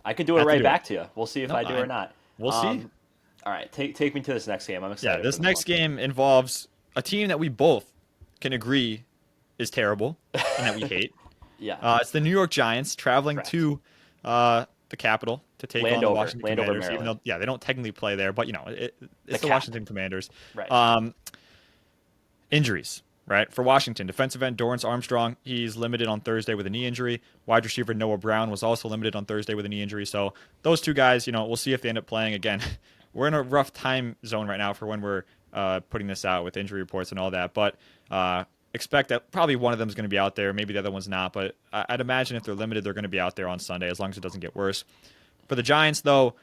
Speaker 1: I could do it
Speaker 2: have to
Speaker 1: right
Speaker 2: do
Speaker 1: back to you. We'll see if
Speaker 2: No,
Speaker 1: I do or not.
Speaker 2: we'll see.
Speaker 1: All right, take me to this next game. I'm excited.
Speaker 2: Yeah, this
Speaker 1: for
Speaker 2: next
Speaker 1: one.
Speaker 2: game involves a team that we both can agree is terrible and that we hate.
Speaker 1: Yeah.
Speaker 2: It's the New York Giants traveling
Speaker 1: Correct.
Speaker 2: to the capital to take on the
Speaker 1: Landover,
Speaker 2: Washington
Speaker 1: Landover,
Speaker 2: Commanders. Even
Speaker 1: Maryland.
Speaker 2: though, they don't technically play there, but it's the
Speaker 1: Cap.
Speaker 2: Washington Commanders.
Speaker 1: Right.
Speaker 2: Injuries, right? For Washington, defensive end Dorrance Armstrong, he's limited on Thursday with a knee injury. Wide receiver Noah Brown was also limited on Thursday with a knee injury. So those two guys, we'll see if they end up playing again. We're in a rough time zone right now for when we're putting this out with injury reports and all that, but expect that probably one of them is going to be out there. Maybe the other one's not, but I'd imagine if they're limited, they're going to be out there on Sunday as long as it doesn't get worse. For the Giants, though,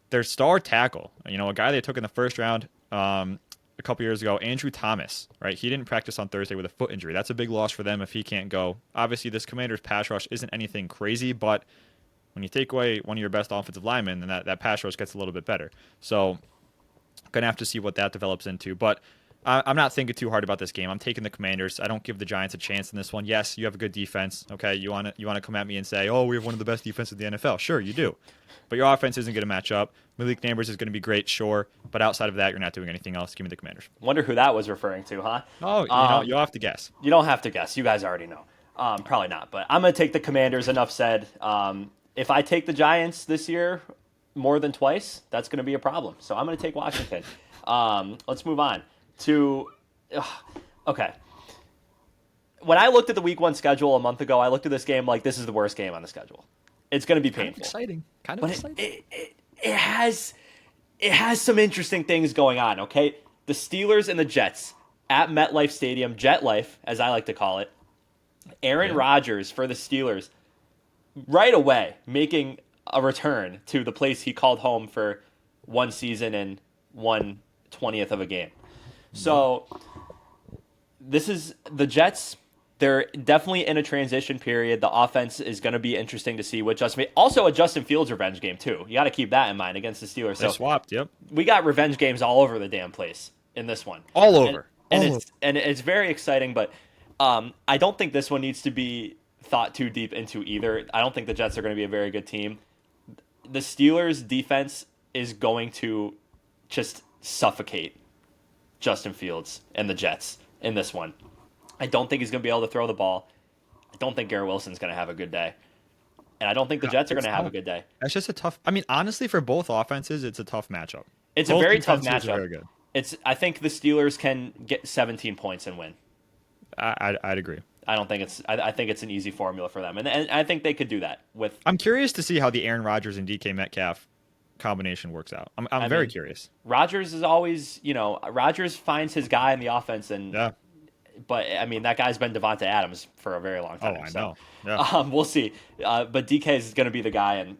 Speaker 2: their star tackle, a guy they took in the first round a couple years ago, Andrew Thomas, right? He didn't practice on Thursday with a foot injury. That's a big loss for them if he can't go. Obviously, this Commanders pass rush isn't anything crazy, but when you take away one of your best offensive linemen, then that pass rush gets a little bit better. So going to have to see what that develops into. But I'm not thinking too hard about this game. I'm taking the Commanders. I don't give the Giants a chance in this one. Yes, you have a good defense. Okay, you want to come at me and say, oh, we have one of the best defenses in the NFL. Sure, you do. But your offense isn't going to match up. Malik Neighbors is going to be great, sure. But outside of that, you're not doing anything else. Give me the Commanders.
Speaker 1: Wonder who that was referring to, huh?
Speaker 2: Oh, you'll have to guess.
Speaker 1: You don't have to guess. You guys already know. Probably not. But I'm going to take the Commanders. Enough said. If I take the Giants this year more than twice, that's going to be a problem. So I'm going to take Washington. Let's move on to okay. When I looked at the Week 1 schedule a month ago, I looked at this game like this is the worst game on the schedule. It's going to be painful.
Speaker 2: Kind of
Speaker 1: But
Speaker 2: exciting.
Speaker 1: it has some interesting things going on. Okay, the Steelers and the Jets at MetLife Stadium, Jet Life as I like to call it. Aaron Rodgers for the Steelers right away making a return to the place he called home for one season and 1/20th of a game. So this is the Jets. They're definitely in a transition period. The offense is going to be interesting to see what Justin. Also, a Justin Fields revenge game too. You got to keep that in mind against the Steelers.
Speaker 2: They swapped. Yep.
Speaker 1: We got revenge games all over the damn place in this one.
Speaker 2: All over.
Speaker 1: And it's very exciting. But I don't think this one needs to be thought too deep into either. I don't think the Jets are going to be a very good team. The Steelers' defense is going to just suffocate Justin Fields and the Jets in this one. I don't think he's going to be able to throw the ball. I don't think Garrett Wilson's going to have a good day. And I don't think the Jets are going to have a good day.
Speaker 2: That's just a tough. I mean, honestly, for both offenses, it's a tough matchup.
Speaker 1: It's
Speaker 2: Both
Speaker 1: a very tough
Speaker 2: defenses are
Speaker 1: matchup.
Speaker 2: very good.
Speaker 1: I think the Steelers can get 17 points and win.
Speaker 2: I'd agree.
Speaker 1: I think it's an easy formula for them, and I think they could do that with.
Speaker 2: I'm curious to see how the Aaron Rodgers and DK Metcalf combination works out. I'm very curious.
Speaker 1: Rodgers is always, Rodgers finds his guy in the offense, and
Speaker 2: Yeah.
Speaker 1: But I mean that guy's been Devonta Adams for a very long
Speaker 2: Oh,
Speaker 1: time.
Speaker 2: I
Speaker 1: so,
Speaker 2: know. Yeah.
Speaker 1: We'll see. But DK is going to be the guy, and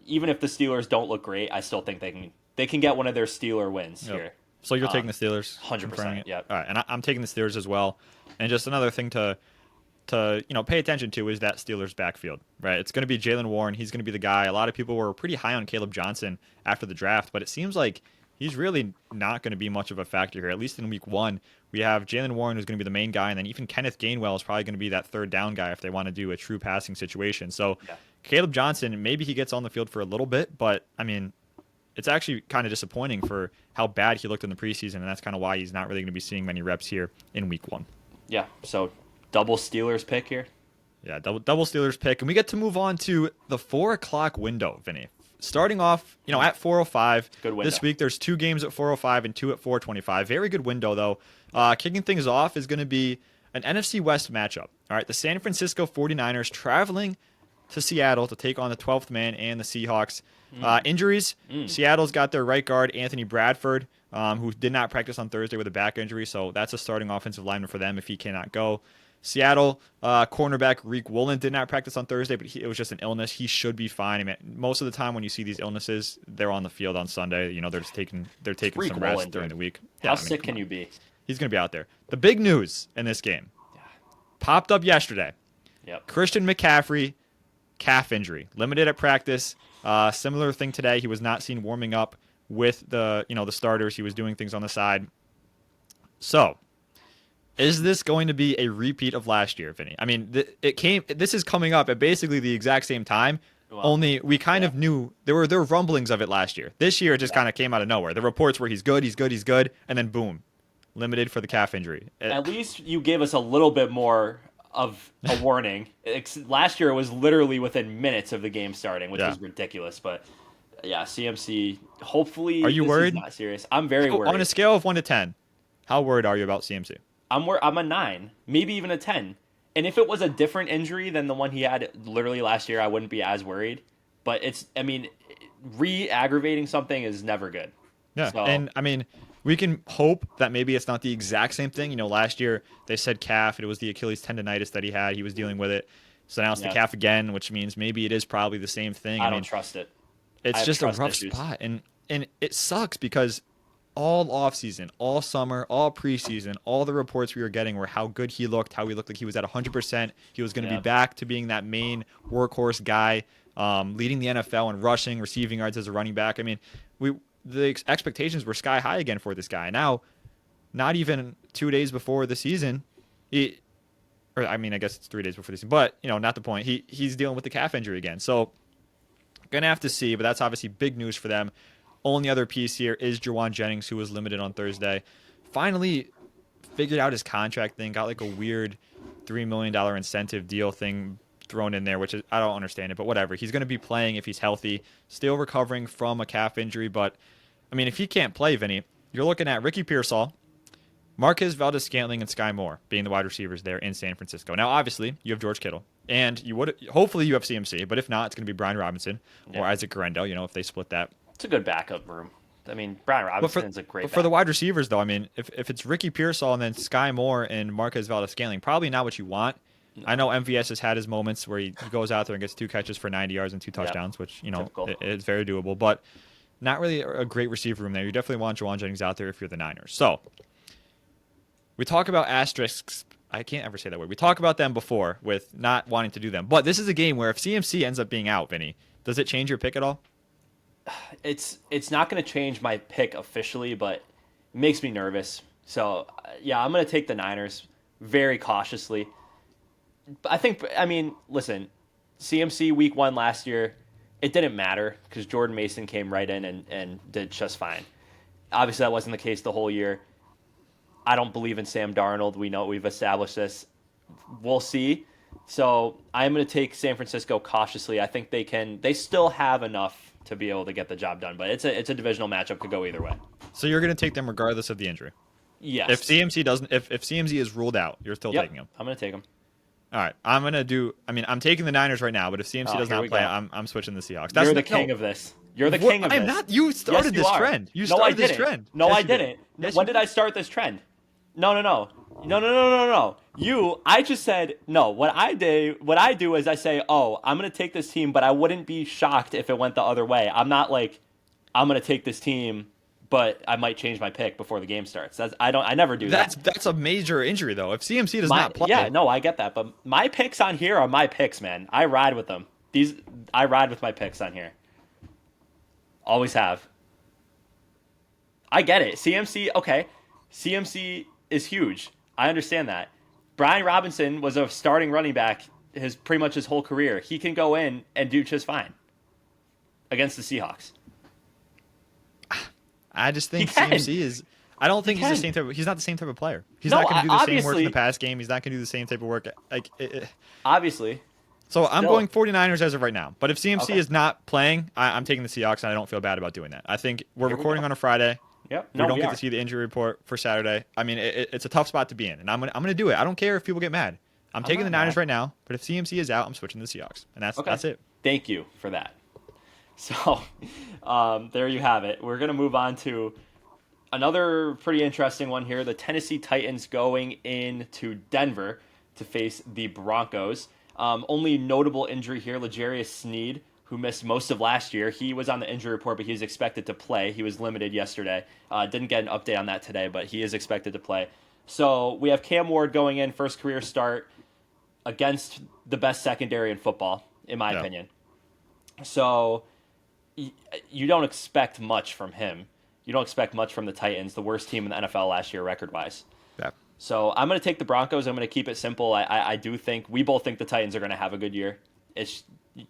Speaker 1: even if the Steelers don't look great, I still think they can get one of their Steeler wins here.
Speaker 2: So you're taking the Steelers?
Speaker 1: 100%. Yeah.
Speaker 2: All right, and I'm taking the Steelers as well. And just another thing to pay attention to is that Steelers backfield, right? It's going to be Jalen Warren. He's going to be the guy. A lot of people were pretty high on Caleb Johnson after the draft, but it seems like he's really not going to be much of a factor here, at least in Week 1. We have Jalen Warren, who's going to be the main guy, and then even Kenneth Gainwell is probably going to be that third down guy if they want to do a true passing situation. So Caleb Johnson, maybe he gets on the field for a little bit, but, I mean, it's actually kind of disappointing for how bad he looked in the preseason, and that's kind of why he's not really going to be seeing many reps here in Week 1.
Speaker 1: Yeah, so double Steelers pick here.
Speaker 2: Yeah, double Steelers pick. And we get to move on to the 4 o'clock window, Vinny. Starting off, at 4:05.
Speaker 1: Good window.
Speaker 2: This week, there's 2 games at 4:05 and 2 at 4:25. Very good window, though. Kicking things off is going to be an NFC West matchup. All right, the San Francisco 49ers traveling to Seattle to take on the 12th man and the Seahawks. Injuries,
Speaker 1: Mm.
Speaker 2: Seattle's got their right guard, Anthony Bradford, who did not practice on Thursday with a back injury, so that's a starting offensive lineman for them if he cannot go. Seattle cornerback Reek Woolen did not practice on Thursday, but it was just an illness. He should be fine. I mean, most of the time when you see these illnesses, they're on the field on Sunday. You know, they're taking
Speaker 1: Reek
Speaker 2: some rest
Speaker 1: Woolen,
Speaker 2: during
Speaker 1: dude.
Speaker 2: the week.
Speaker 1: How
Speaker 2: I mean,
Speaker 1: sick
Speaker 2: come
Speaker 1: can
Speaker 2: on.
Speaker 1: you be?
Speaker 2: He's going to be out there. The big news in this game popped up yesterday.
Speaker 1: Yep.
Speaker 2: Christian McCaffrey, calf injury, limited at practice. Similar thing today. He was not seen warming up with the starters. He was doing things on the side. So, is this going to be a repeat of last year, Vinny? I mean, this is coming up at basically the exact same time.
Speaker 1: Well,
Speaker 2: only we kind of knew there were rumblings of it last year. This year, it just kind of came out of nowhere. The reports were he's good, and then boom, limited for the calf injury.
Speaker 1: At least you gave us a little bit more of a warning. Last year it was literally within minutes of the game starting, which was ridiculous. But yeah, CMC. Hopefully,
Speaker 2: are you worried?
Speaker 1: Is not serious. I'm very worried.
Speaker 2: On a scale of 1 to 10, how worried are you about CMC?
Speaker 1: I'm a 9, maybe even a 10. And if it was a different injury than the one he had literally last year, I wouldn't be as worried. But re-aggravating something is never good.
Speaker 2: Yeah,
Speaker 1: so,
Speaker 2: and I mean, we can hope that maybe it's not the exact same thing. You know, last year they said calf, it was the Achilles tendonitis that he had. He was dealing with it. So now it's the calf again, which means maybe it is probably the same thing.
Speaker 1: I don't trust it.
Speaker 2: It's just a rough spot, and it sucks because all offseason, all summer, all preseason, all the reports we were getting were how good he looked, how he looked like he was at 100%. He was going to be back to being that main workhorse guy, leading the NFL in rushing, receiving yards as a running back. I mean, the expectations were sky high again for this guy. Now, not even 2 days before the season, I guess it's 3 days before the season, but not the point. He's dealing with the calf injury again, so gonna have to see. But that's obviously big news for them. Only other piece here is Jawan Jennings, who was limited on Thursday. Finally figured out his contract thing, got like a weird $3 million incentive deal thing thrown in there, which is, I don't understand it, but whatever. He's going to be playing if he's healthy, still recovering from a calf injury. But, I mean, if he can't play, Vinny, you're looking at Ricky Pearsall, Marquez Valdez-Scantling, and Sky Moore being the wide receivers there in San Francisco. Now, obviously, you have George Kittle, and hopefully you have CMC, but if not, it's going to be Brian Robinson or Isaac Guerrero, if they split that.
Speaker 1: It's a good backup room. I mean, Brian Robinson's a great backup.
Speaker 2: For the wide receivers, though, I mean, if it's Ricky Pearsall and then Sky Moore and Marquez Valdez-Scantling, probably not what you want. No. I know MVS has had his moments where he goes out there and gets 2 catches for 90 yards and 2 touchdowns, which, it's very doable, but not really a great receiver room there. You definitely want Jawan Jennings out there if you're the Niners. So, we talk about asterisks. I can't ever say that word. We talk about them before with not wanting to do them. But this is a game where if CMC ends up being out, Vinny, does it change your pick at all?
Speaker 1: It's not going to change my pick officially, but it makes me nervous. So, yeah, I'm going to take the Niners very cautiously. Listen, CMC week 1 last year, it didn't matter because Jordan Mason came right in and did just fine. Obviously, that wasn't the case the whole year. I don't believe in Sam Darnold. We've established this. We'll see. So I'm going to take San Francisco cautiously. I think they still have enough to be able to get the job done, but it's a divisional matchup, could go either way.
Speaker 2: So you're going to take them regardless of the injury?
Speaker 1: Yes.
Speaker 2: If CMC is ruled out, you're still taking him?
Speaker 1: I'm going to take him.
Speaker 2: All right. I'm taking the Niners right now, but if CMC does not play, I'm switching the Seahawks.
Speaker 1: You're the king of this. You're the king of this.
Speaker 2: I'm not. You started this trend. You started this trend.
Speaker 1: No, I didn't. When did I start this trend? No. I just said, no, what I do is I say, I'm going to take this team, but I wouldn't be shocked if it went the other way. I'm not like, I'm going to take this team, but I might change my pick before the game starts. I never do that.
Speaker 2: That's a major injury, though. If CMC does not play.
Speaker 1: Yeah, no, I get that. But my picks on here are my picks, man. I ride with them. I ride with my picks on here. Always have. I get it. CMC, okay. CMC is huge. I understand that. Brian Robinson was a starting running back pretty much his whole career. He can go in and do just fine against the Seahawks.
Speaker 2: I just think CMC is. I don't think he's the same type. He's not the same type of player. He's not going to do the same work in the pass game. He's not going to do the same type of work.
Speaker 1: Obviously.
Speaker 2: So I'm going 49ers as of right now. But if CMC is not playing, I'm taking the Seahawks, and I don't feel bad about doing that. I think we're recording on a Friday.
Speaker 1: Yep.
Speaker 2: We don't get to see the injury report for Saturday. I mean, it's a tough spot to be in, and I'm gonna do it. I don't care if people get mad. I'm
Speaker 1: I'm
Speaker 2: taking
Speaker 1: not
Speaker 2: the Niners
Speaker 1: mad.
Speaker 2: right now, but if CMC is out, I'm switching to the Seahawks, and
Speaker 1: Okay.
Speaker 2: that's it.
Speaker 1: Thank you for that. So, there you have it. We're gonna move on to another pretty interesting one here. The Tennessee Titans going into Denver to face the Broncos. Only notable injury here: L'Jarius Sneed, who missed most of last year. He was on the injury report, but he was expected to play. He was limited yesterday. Didn't get an update on that today, but he is expected to play. So we have Cam Ward going in, first career start against the best secondary in football, in my
Speaker 2: Yeah,
Speaker 1: opinion. So you don't expect much from him. You don't expect much from the Titans, the worst team in the NFL last year record wise.
Speaker 2: yeah.
Speaker 1: So I'm going to take the Broncos. I'm going to keep it simple. I do think we both think the Titans are going to have a good year. It's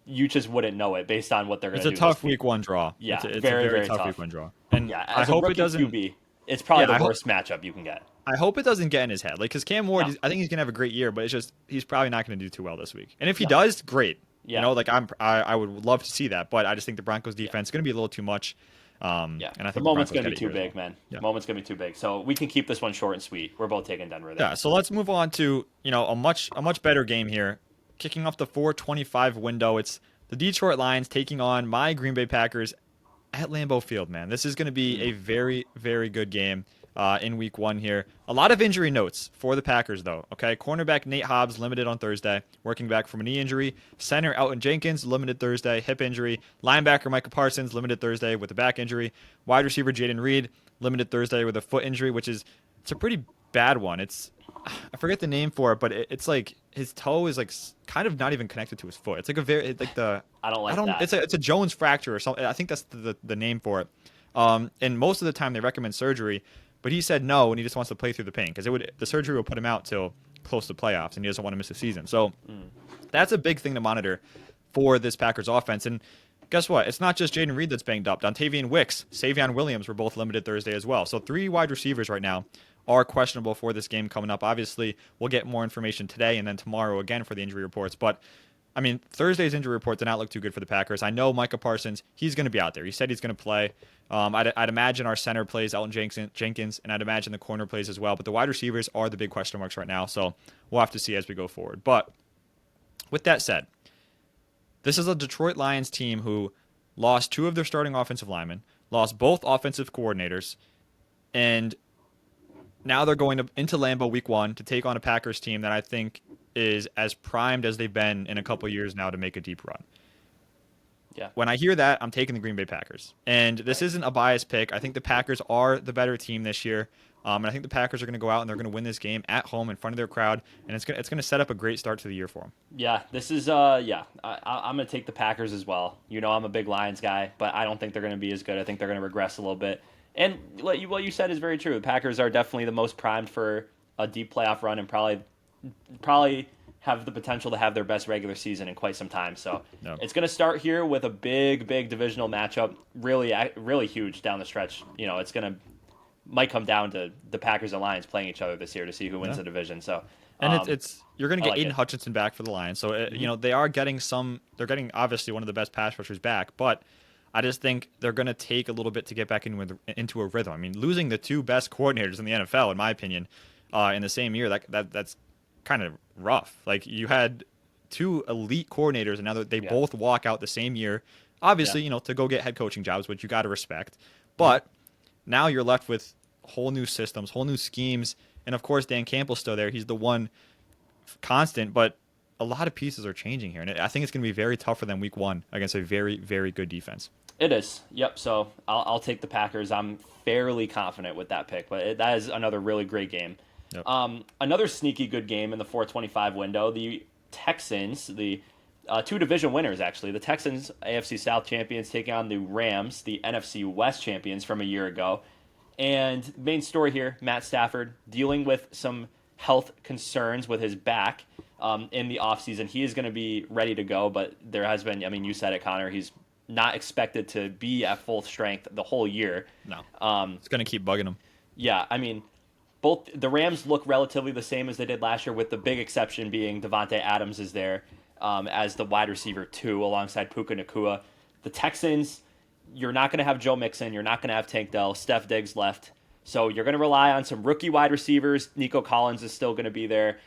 Speaker 1: you just wouldn't know it based on what they're going
Speaker 2: It's
Speaker 1: to
Speaker 2: a
Speaker 1: do this
Speaker 2: tough
Speaker 1: week.
Speaker 2: week one draw.
Speaker 1: Yeah,
Speaker 2: It's a
Speaker 1: very
Speaker 2: very
Speaker 1: very
Speaker 2: tough week
Speaker 1: tough.
Speaker 2: one draw, and
Speaker 1: Yeah,
Speaker 2: I
Speaker 1: as a
Speaker 2: hope it
Speaker 1: rookie
Speaker 2: doesn't.
Speaker 1: QB, it's probably
Speaker 2: Yeah,
Speaker 1: the worst matchup you can get.
Speaker 2: I hope it doesn't get in his head. Like, because Cam Ward,
Speaker 1: No,
Speaker 2: I think he's gonna have a great year, but it's just he's probably not gonna do too well this week. And if he
Speaker 1: no,
Speaker 2: does, great. You
Speaker 1: yeah,
Speaker 2: know, like I would love to see that, but I just think the Broncos
Speaker 1: yeah.
Speaker 2: defense is gonna be a little too much.
Speaker 1: Yeah,
Speaker 2: And I
Speaker 1: the
Speaker 2: think the
Speaker 1: moment's
Speaker 2: Broncos
Speaker 1: gonna
Speaker 2: get
Speaker 1: be
Speaker 2: it
Speaker 1: too
Speaker 2: here as
Speaker 1: big,
Speaker 2: well.
Speaker 1: man.
Speaker 2: Yeah.
Speaker 1: Moment's gonna be too big. So we can keep this one short and sweet. We're both taking Denver there.
Speaker 2: Yeah. So let's move on to a much better game here, kicking off the 4:25 window. It's the Detroit Lions taking on my Green Bay Packers at Lambeau Field. Man, this is going to be a very good game in Week 1 here. A lot of injury notes for the Packers, though. Okay, cornerback Nate Hobbs limited on Thursday, working back from a knee injury. Center Elton Jenkins limited Thursday, hip injury. Linebacker Micah Parsons limited Thursday with a back injury. Wide receiver Jaden Reed limited Thursday with a foot injury, it's a pretty bad one. I forget the name for it, but it's like his toe is like kind of not even connected to his foot. It's like a very like the
Speaker 1: I don't
Speaker 2: I
Speaker 1: like
Speaker 2: don't.
Speaker 1: that.
Speaker 2: It's a Jones fracture or something. I think that's the name for it. And most of the time they recommend surgery, but he said no, and he just wants to play through the pain because the surgery will put him out till close to playoffs, and he doesn't want to miss a season. So that's a big thing to monitor for this Packers offense. And guess what? It's not just Jaden Reed that's banged up. Dontavian Wicks, Savion Williams were both limited Thursday as well. So 3 wide receivers right now are questionable for this game coming up. Obviously, we'll get more information today and then tomorrow again for the injury reports. But I mean, Thursday's injury report did not look too good for the Packers. I know Micah Parsons, he's going to be out there. He said he's going to play. I'd imagine our center plays Elton Jenkins, and I'd imagine the corner plays as well. But the wide receivers are the big question marks right now, so we'll have to see as we go forward. But with that said, this is a Detroit Lions team who lost 2 of their starting offensive linemen, lost both offensive coordinators, and now they're going into Lambeau Week 1 to take on a Packers team that I think is as primed as they've been in a couple years now to make a deep run.
Speaker 1: Yeah.
Speaker 2: When I hear that, I'm taking the Green Bay Packers. And this isn't a biased pick. I think the Packers are the better team this year. And I think the Packers are going to go out and they're going to win this game at home in front of their crowd. And it's going to set up a great start to the year for them.
Speaker 1: Yeah, this is I'm gonna take the Packers as well. You know, I'm a big Lions guy, but I don't think they're gonna be as good. I think they're gonna regress a little bit. And what you said is very true. The Packers are definitely the most primed for a deep playoff run and probably have the potential to have their best regular season in quite some time. So
Speaker 2: Yep.
Speaker 1: it's gonna start here with a big divisional matchup, really huge down the stretch. You know, might come down to the Packers and Lions playing each other this year to see who wins the division. So.
Speaker 2: And it's you're going to
Speaker 1: I
Speaker 2: get
Speaker 1: like
Speaker 2: Aiden
Speaker 1: it.
Speaker 2: Hutchinson back for the Lions. So, they are getting they're getting obviously one of the best pass rushers back, but I just think they're going to take a little bit to get back into a rhythm. I mean, losing the 2 best coordinators in the NFL, in my opinion, in the same year, that's kind of rough. Like, you had 2 elite coordinators, and now that they both walk out the same year, obviously, to go get head coaching jobs, which you got to respect. But now you're left with whole new systems, whole new schemes, and of course Dan Campbell's still there. He's the one constant, but a lot of pieces are changing here, and I think it's going to be very tough for them Week 1 against a very, very good defense.
Speaker 1: It is. Yep. So I'll take the Packers. I'm fairly confident with that pick, but that is another really great game.
Speaker 2: Yep.
Speaker 1: Another sneaky good game in the 425 window. The Texans, the 2 division winners actually. The Texans, AFC South champions, taking on the Rams, the NFC West champions from a year ago. And main story here: Matt Stafford dealing with some health concerns with his back in the offseason. He is going to be ready to go, but there has been, I mean, you said it, Connor, he's not expected to be at full strength the whole year.
Speaker 2: No. It's going to keep bugging him.
Speaker 1: Yeah, I mean, both the Rams look relatively the same as they did last year, with the big exception being Devontae Adams is there as the wide receiver 2 alongside Puka Nacua. The Texans, you're not going to have Joe Mixon. You're not going to have Tank Dell. Steph Diggs left. So you're going to rely on some rookie wide receivers. Nico Collins is still going to be there.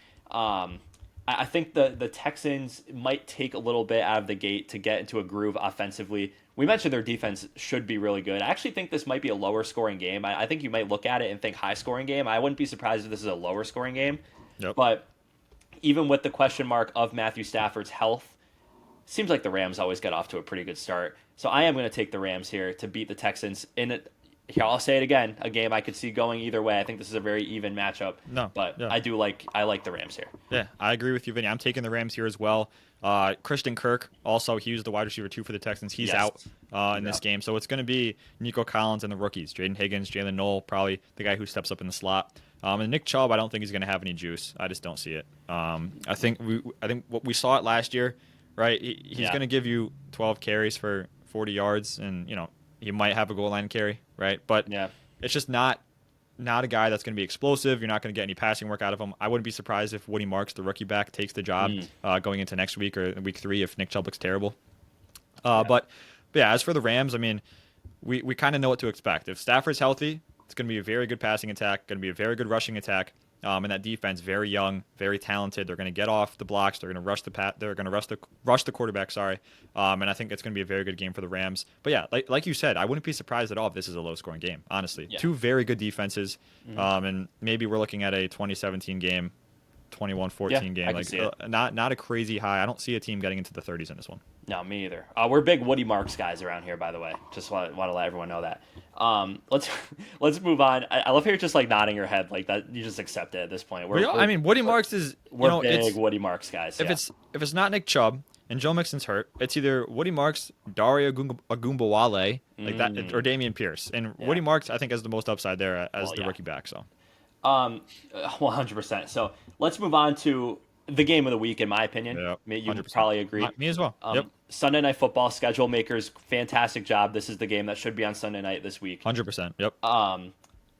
Speaker 1: I think the Texans might take a little bit out of the gate to get into a groove offensively. We mentioned their defense should be really good. I actually think this might be a lower scoring game. I think you might look at it and think high scoring game. I wouldn't be surprised if this is a lower scoring game.
Speaker 2: Yep.
Speaker 1: But even with the question mark of Matthew Stafford's health, seems like the Rams always get off to a pretty good start. So I am going to take the Rams here to beat the Texans in it. Here, I'll say it again, a game I could see going either way. I think this is a very even matchup.
Speaker 2: No,
Speaker 1: But
Speaker 2: yeah.
Speaker 1: I like the Rams here.
Speaker 2: Yeah, I agree with you, Vinny. I'm taking the Rams here as well. Christian Kirk, also, he was the wide receiver 2 for the Texans. He's
Speaker 1: Yes.
Speaker 2: out in this game. So it's going to be Nico Collins and the rookies. Jaden Higgins, Jalen Knoll, probably the guy who steps up in the slot. And Nick Chubb, I don't think he's going to have any juice. I just don't see it. I think what we saw it last year, right? He's going to give you 12 carries for 40 yards, and he might have a goal line carry, right? But
Speaker 1: Yeah.
Speaker 2: it's just not a guy that's going to be explosive. You're not going to get any passing work out of him. I wouldn't be surprised if Woody Marks, the rookie back, takes the job going into next week or week 3 if Nick Chubb looks terrible. But yeah, as for the Rams, I mean, we kind of know what to expect. If Stafford's healthy, it's going to be a very good passing attack, going to be a very good rushing attack. And that defense, very young, very talented. They're going to get off the blocks. They're going to rush They're going to rush the quarterback. Sorry. And I think it's going to be a very good game for the Rams. But yeah, like you said, I wouldn't be surprised at all if this is a low-scoring game. Honestly,
Speaker 1: Yeah.
Speaker 2: 2 very good defenses, and maybe we're looking at a 2017 game, 21-14
Speaker 1: Yeah,
Speaker 2: game.
Speaker 1: I can see it.
Speaker 2: Not a crazy high. I don't see a team getting into the 30s in this one.
Speaker 1: No, me either. We're big Woody Marks guys around here, by the way. Just want to let everyone know that. Let's move on. I love how you're just like nodding your head like that. You just accept it at this point.
Speaker 2: I mean, Woody Marks is
Speaker 1: We're big
Speaker 2: it's,
Speaker 1: Woody Marks guys.
Speaker 2: if
Speaker 1: Yeah.
Speaker 2: it's not Nick Chubb and Joe Mixon's hurt, it's either Woody Marks, Dario Agumbawale, like that, or Damian Pierce. And
Speaker 1: Yeah.
Speaker 2: Woody Marks, I think, has the most upside there as
Speaker 1: Well,
Speaker 2: the
Speaker 1: yeah.
Speaker 2: rookie back. So
Speaker 1: 100%. So let's move on to the game of the week, in my opinion.
Speaker 2: yeah,
Speaker 1: You would
Speaker 2: 100%.
Speaker 1: probably agree.
Speaker 2: Me as well. Yep,
Speaker 1: Sunday Night Football schedule makers, fantastic job. This is the game that should be on Sunday night this week.
Speaker 2: 100%. Yep.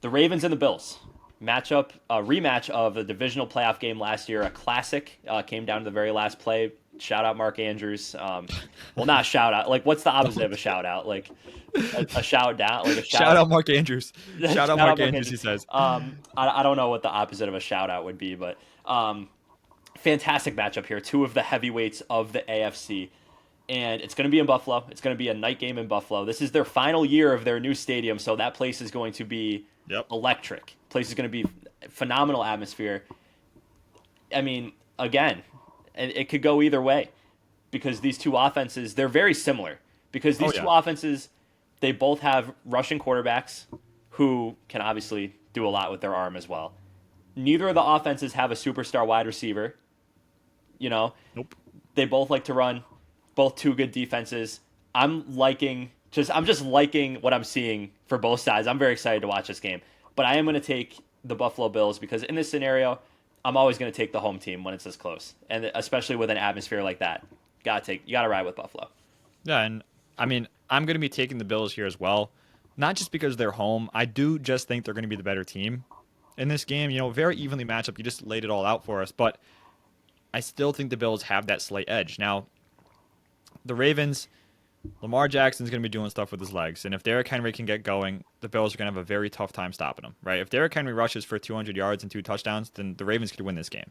Speaker 1: The Ravens and the Bills rematch of the divisional playoff game last year. A classic came down to the very last play. Shout out Mark Andrews. Well, not shout out. Like, what's the opposite of a shout out? Like a shout down. Like a
Speaker 2: Shout out Mark Andrews. Shout out Mark Andrews. He says.
Speaker 1: I don't know what the opposite of a shout out would be, but fantastic matchup here. 2 of the heavyweights of the AFC. And it's going to be in Buffalo. It's going to be a night game in Buffalo. This is their final year of their new stadium, so that place is going to be electric. Place is going to be phenomenal atmosphere. I mean, again, it could go either way because these 2 offenses, they're very similar. Because these 2 offenses, they both have rushing quarterbacks who can obviously do a lot with their arm as well. Neither of the offenses have a superstar wide receiver.
Speaker 2: Nope.
Speaker 1: They both like to run. Both 2 good defenses. I'm just liking what I'm seeing for both sides. I'm very excited to watch this game. But I am going to take the Buffalo Bills because in this scenario, I'm always going to take the home team when it's this close. And especially with an atmosphere like that. You got to ride with Buffalo.
Speaker 2: Yeah, and I mean, I'm going to be taking the Bills here as well. Not just because they're home. I do just think they're going to be the better team in this game. Very evenly matched up. You just laid it all out for us. But I still think the Bills have that slight edge. Now, the Ravens, Lamar Jackson's going to be doing stuff with his legs. And if Derrick Henry can get going, the Bills are going to have a very tough time stopping him, right? If Derrick Henry rushes for 200 yards and 2 touchdowns, then the Ravens could win this game.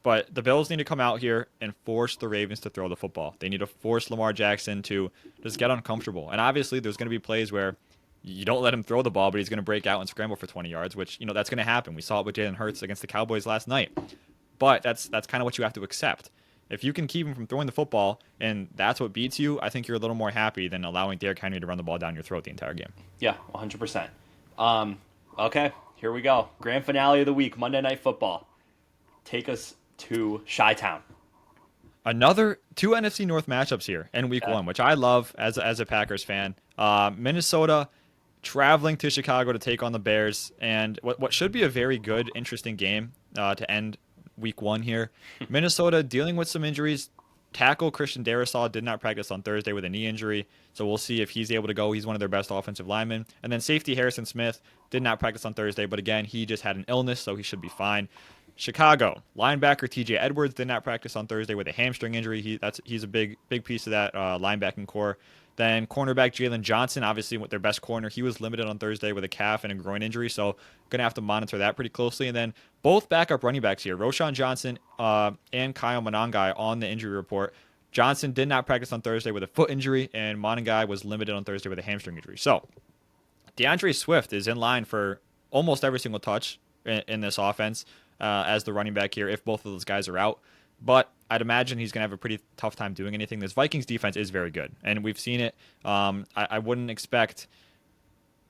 Speaker 2: But the Bills need to come out here and force the Ravens to throw the football. They need to force Lamar Jackson to just get uncomfortable. And obviously, there's going to be plays where you don't let him throw the ball, but he's going to break out and scramble for 20 yards, which, that's going to happen. We saw it with Jalen Hurts against the Cowboys last night. But that's kind of what you have to accept. If you can keep him from throwing the football and that's what beats you, I think you're a little more happy than allowing Derrick Henry to run the ball down your throat the entire game.
Speaker 1: Yeah, 100%. Okay, here we go. Grand finale of the week, Monday Night Football. Take us to Chi-Town.
Speaker 2: Another 2 NFC North matchups here in week 1, which I love as a Packers fan. Minnesota traveling to Chicago to take on the Bears, and what should be a very good, interesting game to end week 1 here. Minnesota dealing with some injuries. Tackle Christian Darrisaw did not practice on Thursday with a knee injury, so we'll see if he's able to go. He's one of their best offensive linemen. And then safety Harrison Smith did not practice on Thursday, but again, he just had an illness, so he should be fine. Chicago linebacker TJ Edwards did not practice on Thursday with a hamstring injury. He's a big piece of that linebacking core. Then cornerback Jalen Johnson, obviously with their best corner, he was limited on Thursday with a calf and a groin injury, so going to have to monitor that pretty closely. And then both backup running backs here, Roshan Johnson and Kyle Monangai on the injury report. Johnson did not practice on Thursday with a foot injury, and Monangai was limited on Thursday with a hamstring injury. So DeAndre Swift is in line for almost every single touch in this offense as the running back here if both of those guys are out. But I'd imagine he's going to have a pretty tough time doing anything. This Vikings defense is very good, and we've seen it. I wouldn't expect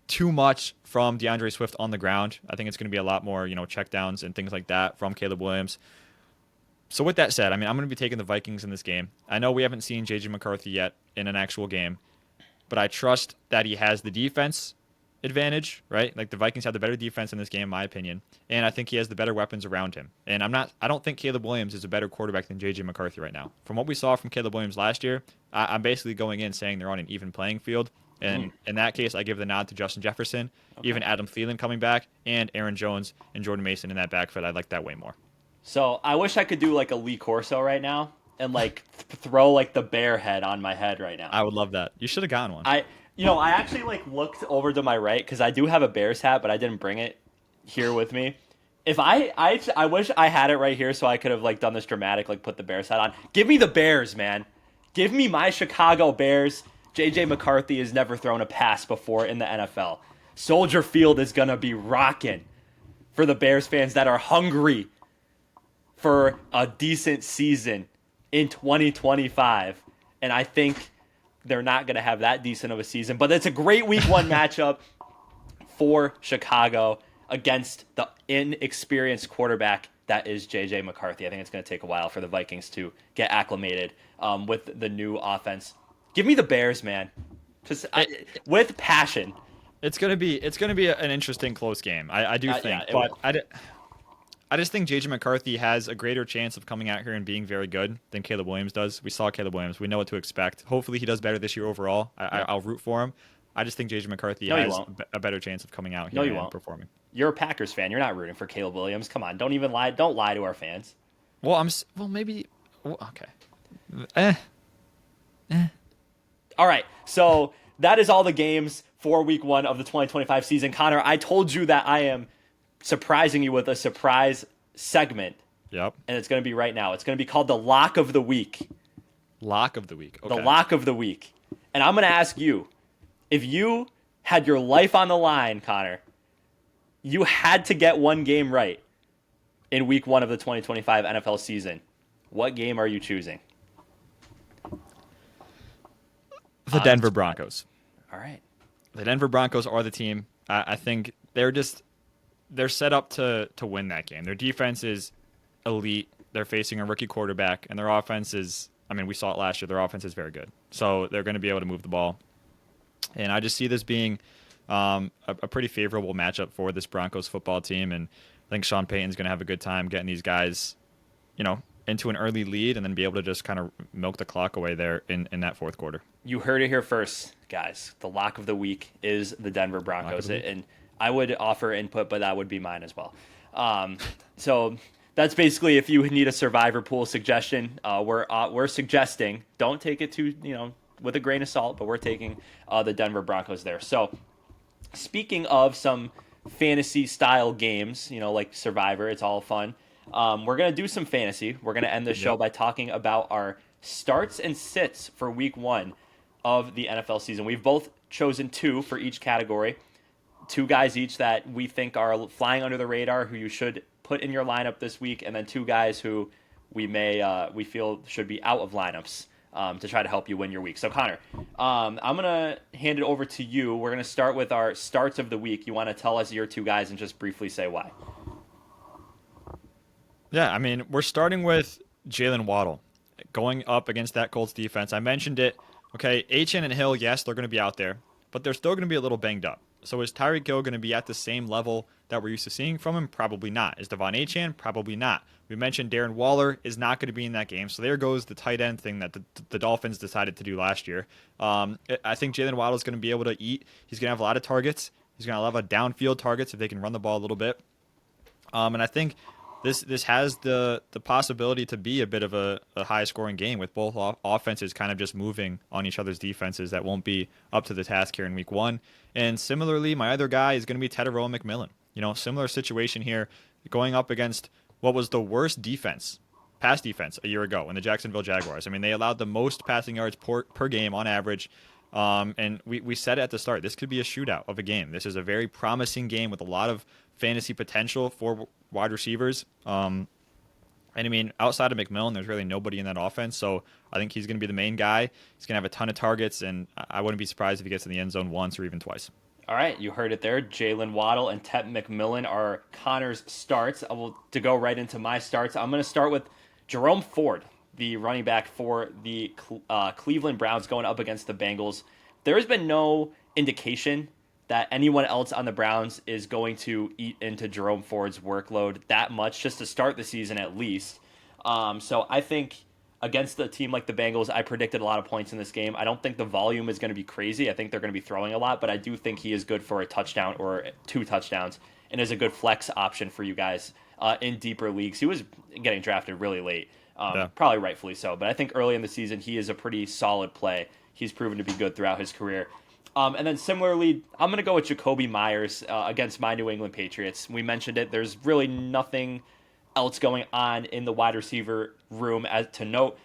Speaker 2: too much from DeAndre Swift on the ground. I think it's going to be a lot more, checkdowns and things like that from Caleb Williams. So with that said, I'm going to be taking the Vikings in this game. I know we haven't seen J.J. McCarthy yet in an actual game, but I trust that he has the defense advantage, right? Like the Vikings have the better defense in this game, in my opinion, and I think he has the better weapons around him. And I don't think Caleb Williams is a better quarterback than J.J. McCarthy right now. From what we saw from Caleb Williams last year, I'm basically going in saying they're on an even playing field. And in that case, I give the nod to Justin Jefferson, even Adam Thielen coming back, and Aaron Jones and Jordan Mason in that backfield. I like that way more.
Speaker 1: So I wish I could do like a Lee Corso right now and like throw like the bear head on my head right now.
Speaker 2: I would love that. You should have gotten one.
Speaker 1: I actually like looked over to my right because I do have a Bears hat, but I didn't bring it here with me. If I wish I had it right here so I could have like done this dramatic, like put the Bears hat on. Give me the Bears, man. Give me my Chicago Bears. J.J. McCarthy has never thrown a pass before in the NFL. Soldier Field is going to be rocking for the Bears fans that are hungry for a decent season in 2025. And I think they're not going to have that decent of a season. But it's a great week one matchup for Chicago against the inexperienced quarterback that is J.J. McCarthy. I think it's going to take a while for the Vikings to get acclimated with the new offense. Give me the Bears, man. Just with passion.
Speaker 2: It's gonna be an interesting close game. I do think, but I just think J.J. McCarthy has a greater chance of coming out here and being very good than Caleb Williams does. We saw Caleb Williams. We know what to expect. Hopefully he does better this year overall. I'll root for him. I just think J.J. McCarthy has a better chance of coming out here and performing.
Speaker 1: You're a Packers fan. You're not rooting for Caleb Williams. Come on. Don't even lie. Don't lie to our fans.
Speaker 2: Okay.
Speaker 1: All right. So that is all the games for week one of the 2025 season. Connor, I told you that I am surprising you with a surprise segment.
Speaker 2: Yep.
Speaker 1: And it's going to be right now. It's going to be called the Lock of the Week.
Speaker 2: Lock of the Week. Okay.
Speaker 1: The Lock of the Week. And I'm going to ask you, if you had your life on the line, Connor, you had to get one game right in week one of the 2025 NFL season. What game are you choosing?
Speaker 2: The Denver Broncos.
Speaker 1: All right.
Speaker 2: The Denver Broncos are the team. I think they're set up to win that game. Their defense is elite. They're facing a rookie quarterback, and their offense is, we saw it last year. Their offense is very good. So they're going to be able to move the ball. And I just see this being a pretty favorable matchup for this Broncos football team. And I think Sean Payton's going to have a good time getting these guys, into an early lead and then be able to just kind of milk the clock away there in that fourth quarter.
Speaker 1: You heard it here first, guys. The lock of the week is the Denver Broncos. And I would offer input, but that would be mine as well. So that's basically, if you need a survivor pool suggestion, we're suggesting, don't take it too, with a grain of salt, but we're taking the Denver Broncos there. So speaking of some fantasy style games, like Survivor, it's all fun. We're going to do some fantasy. We're going to end the show by talking about our starts and sits for week one of the NFL season. We've both chosen two for each category, two guys each that we think are flying under the radar, who you should put in your lineup this week, and then two guys who we feel should be out of lineups to try to help you win your week. So Connor, I'm going to hand it over to you. We're going to start with our starts of the week. You want to tell us your two guys and just briefly say why?
Speaker 2: Yeah, we're starting with Jalen Waddle going up against that Colts defense. I mentioned it. Okay, Achane and Hill, yes, they're going to be out there, but they're still going to be a little banged up. So is Tyreek Hill going to be at the same level that we're used to seeing from him? Probably not. Is Devon Achane? Probably not. We mentioned Darren Waller is not going to be in that game. So there goes the tight end thing that the Dolphins decided to do last year. I think Jalen Waddle is going to be able to eat. He's going to have a lot of targets. He's going to have a lot of downfield targets if they can run the ball a little bit. And I think this has the possibility to be a bit of a high scoring game with both offenses kind of just moving on each other's defenses that won't be up to the task here in week one. And similarly, my other guy is going to be Tetairoa McMillan. Similar situation here, going up against what was the worst defense, pass defense a year ago in the Jacksonville Jaguars. I mean, they allowed the most passing yards per game on average. And we said at the start, this could be a shootout of a game. This is a very promising game with a lot of fantasy potential for wide receivers. And I mean, outside of McMillan, there's really nobody in that offense. So I think he's going to be the main guy. He's going to have a ton of targets, and I wouldn't be surprised if he gets in the end zone once or even twice.
Speaker 1: All right, you heard it there. Jalen Waddle and Tep McMillan are Connor's starts. To go right into my starts, I'm going to start with Jerome Ford, the running back for the Cleveland Browns, going up against the Bengals. There has been no indication that anyone else on the Browns is going to eat into Jerome Ford's workload that much, just to start the season at least. So I think against a team like the Bengals, I predicted a lot of points in this game. I don't think the volume is going to be crazy. I think they're going to be throwing a lot, but I do think he is good for a touchdown or 2 touchdowns and is a good flex option for you guys in deeper leagues. He was getting drafted really late, probably rightfully so, but I think early in the season he is a pretty solid play. He's proven to be good throughout his career. And then similarly, I'm going to go with Jacoby Myers against my New England Patriots. We mentioned it. There's really nothing else going on in the wide receiver room to note.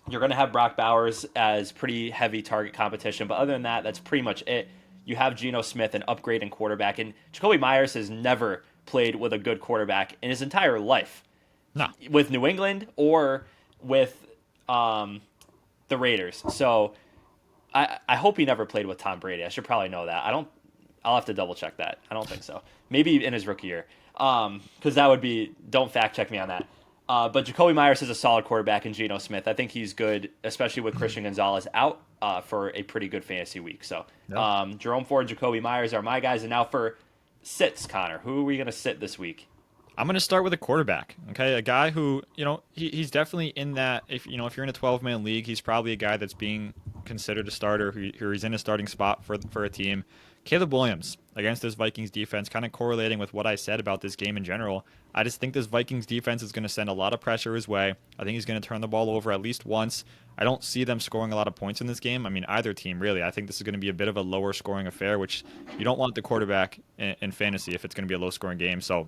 Speaker 1: You're going to have Brock Bowers as pretty heavy target competition, but other than that, that's pretty much it. You have Geno Smith, an upgrade in quarterback, and Jacoby Myers has never played with a good quarterback in his entire life.
Speaker 2: No.
Speaker 1: With New England or with the Raiders. So I hope he never played with Tom Brady. I should probably know that. I'll have to double check that. I don't think so. Maybe in his rookie year. Because that would be, don't fact check me on that. But Jacoby Myers is a solid quarterback in Geno Smith. I think he's good, especially with Christian Gonzalez out for a pretty good fantasy week. So Jerome Ford, Jacoby Myers are my guys. And now for sits, Connor. Who are we going to sit this week?
Speaker 2: I'm going to start with a quarterback, okay? A guy who, he's definitely in that, if you're in a 12-man league, he's probably a guy that's being considered a starter, who he's in a starting spot for a team. Caleb Williams against this Vikings defense, kind of correlating with what I said about this game in general. I just think this Vikings defense is going to send a lot of pressure his way. I think he's going to turn the ball over at least once. I don't see them scoring a lot of points in this game. I mean, either team, really. I think this is going to be a bit of a lower scoring affair, which you don't want the quarterback in fantasy if it's going to be a low scoring game. So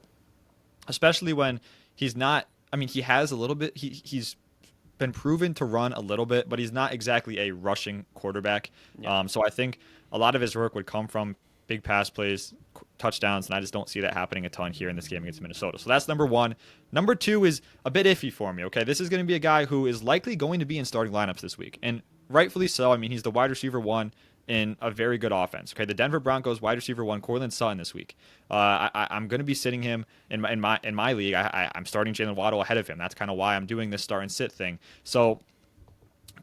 Speaker 2: especially when he's not, I mean, he has a little bit, he's been proven to run a little bit, but he's not exactly a rushing quarterback. Yeah. So I think a lot of his work would come from big pass plays, touchdowns, and I just don't see that happening a ton here in this game against Minnesota. So that's number one. Number two is a bit iffy for me, okay? This is going to be a guy who is likely going to be in starting lineups this week, and rightfully so. I mean, he's the wide receiver one in a very good offense. Okay, the Denver Broncos wide receiver one, Courtland Sutton this week. I'm going to be sitting him in my league. I'm starting Jalen Waddle ahead of him. That's kind of why I'm doing this start and sit thing. So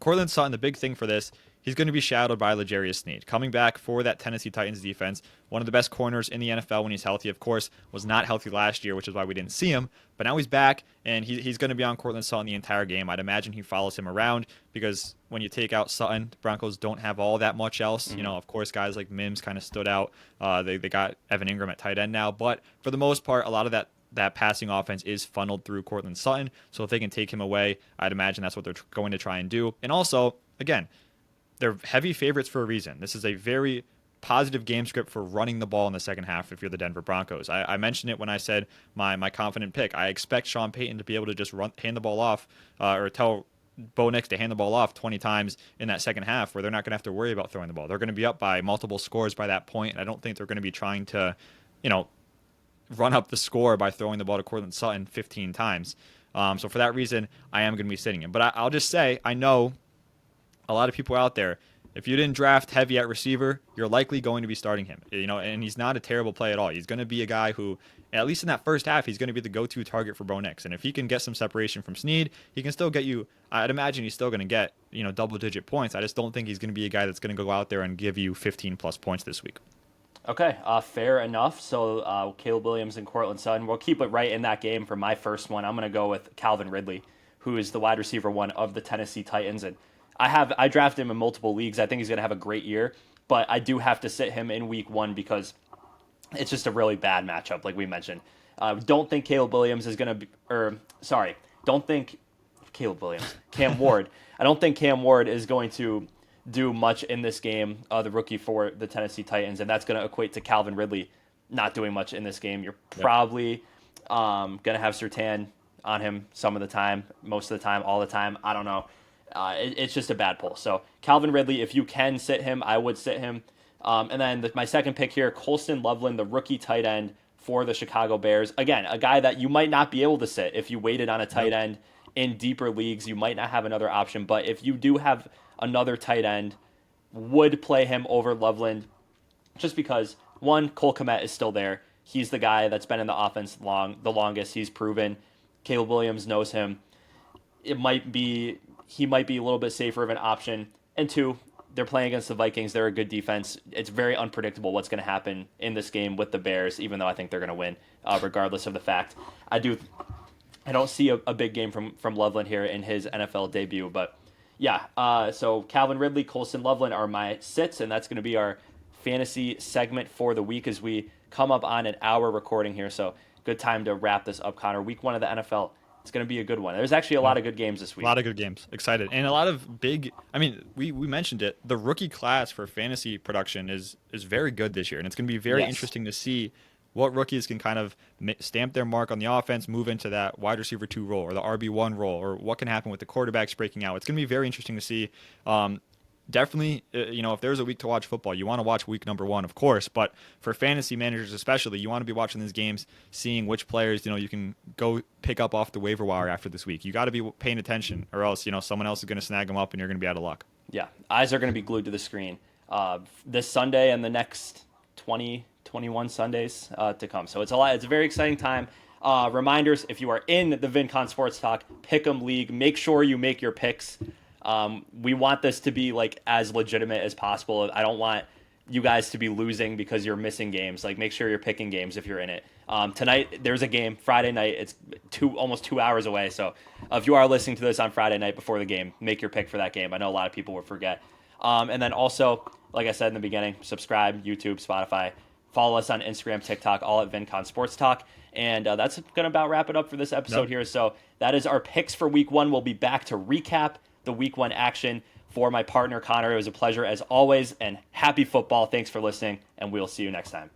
Speaker 2: Courtland Sutton, the big thing for this, he's going to be shadowed by L'Jarius Sneed, coming back for that Tennessee Titans defense. One of the best corners in the NFL when he's healthy, of course, was not healthy last year, which is why we didn't see him. But now he's back, and he's going to be on Courtland Sutton the entire game. I'd imagine he follows him around because when you take out Sutton, the Broncos don't have all that much else. Mm-hmm. Of course, guys like Mims kind of stood out. They got Evan Ingram at tight end now. But for the most part, a lot of that passing offense is funneled through Courtland Sutton. So if they can take him away, I'd imagine that's what they're going to try and do. And also, again, they're heavy favorites for a reason. This is a very positive game script for running the ball in the second half if you're the Denver Broncos. I mentioned it when I said my confident pick. I expect Sean Payton to be able to just hand the ball off or tell Bo Nix to hand the ball off 20 times in that second half where they're not going to have to worry about throwing the ball. They're going to be up by multiple scores by that point, and I don't think they're going to be trying to, run up the score by throwing the ball to Courtland Sutton 15 times. So for that reason, I am going to be sitting him. But I'll just say, I know a lot of people out there, if you didn't draft heavy at receiver, you're likely going to be starting him. And he's not a terrible play at all. He's going to be a guy who, at least in that first half, he's going to be the go-to target for Bo Nix. And if he can get some separation from Sneed, he can still get you, I'd imagine he's still going to get, double-digit points. I just don't think he's going to be a guy that's going to go out there and give you 15-plus points this week.
Speaker 1: Okay, fair enough. So Caleb Williams and Courtland Sutton, we'll keep it right in that game for my first one. I'm going to go with Calvin Ridley, who is the wide receiver one of the Tennessee Titans. And I drafted him in multiple leagues. I think he's going to have a great year, but I do have to sit him in week one because it's just a really bad matchup, like we mentioned. Don't think Caleb Williams is going to be, or sorry, don't think Caleb Williams, Cam Ward. I don't think Cam Ward is going to do much in this game, the rookie for the Tennessee Titans, and that's going to equate to Calvin Ridley not doing much in this game. You're probably going to have Surtain on him some of the time, most of the time, all the time. I don't know. It's just a bad pull. So Calvin Ridley, if you can sit him, I would sit him. And then my second pick here, Colston Loveland, the rookie tight end for the Chicago Bears. Again, a guy that you might not be able to sit if you waited on a tight end in deeper leagues. You might not have another option. But if you do have another tight end, would play him over Loveland just because, one, Cole Kmet is still there. He's the guy that's been in the offense the longest. He's proven. Caleb Williams knows him. He might be a little bit safer of an option. And two, they're playing against the Vikings. They're a good defense. It's very unpredictable what's going to happen in this game with the Bears, even though I think they're going to win, regardless of the fact. I don't see a big game from Loveland here in his NFL debut. But yeah, so Calvin Ridley, Colston Loveland are my sits, and that's going to be our fantasy segment for the week as we come up on an hour recording here. So good time to wrap this up, Connor. Week 1 of the NFL. It's going to be a good one. There's actually a lot of good games this week.
Speaker 2: A lot of good games. Excited. And a lot of big, I mean, we mentioned it. The rookie class for fantasy production is very good this year. And it's going to be very interesting to see what rookies can kind of stamp their mark on the offense, move into that wide receiver 2 role or the RB1 role, or what can happen with the quarterbacks breaking out. It's going to be very interesting to see. Definitely, if there's a week to watch football, you want to watch week number 1, of course. But for fantasy managers especially, you want to be watching these games, seeing which players, you can go pick up off the waiver wire after this week. You got to be paying attention, or else, someone else is going to snag them up and you're going to be out of luck.
Speaker 1: Yeah, eyes are going to be glued to the screen this Sunday and the next 21 Sundays to come. So it's a lot. It's a very exciting time. Reminders, if you are in the VinCon Sports Talk Pick'em League, make sure you make your picks. We want this to be as legitimate as possible. I don't want you guys to be losing because you're missing games. Make sure you're picking games if you're in it. Tonight there's a game, Friday night. It's almost 2 hours away. So if you are listening to this on Friday night before the game, make your pick for that game. I know a lot of people will forget. And then also, like I said in the beginning, subscribe, YouTube, Spotify, follow us on Instagram, TikTok, all at VinCon Sports Talk. And that's going to about wrap it up for this episode here. So that is our picks for week 1. We'll be back to recap the week 1 action. For my partner, Connor, it was a pleasure as always, and happy football. Thanks for listening, and we'll see you next time.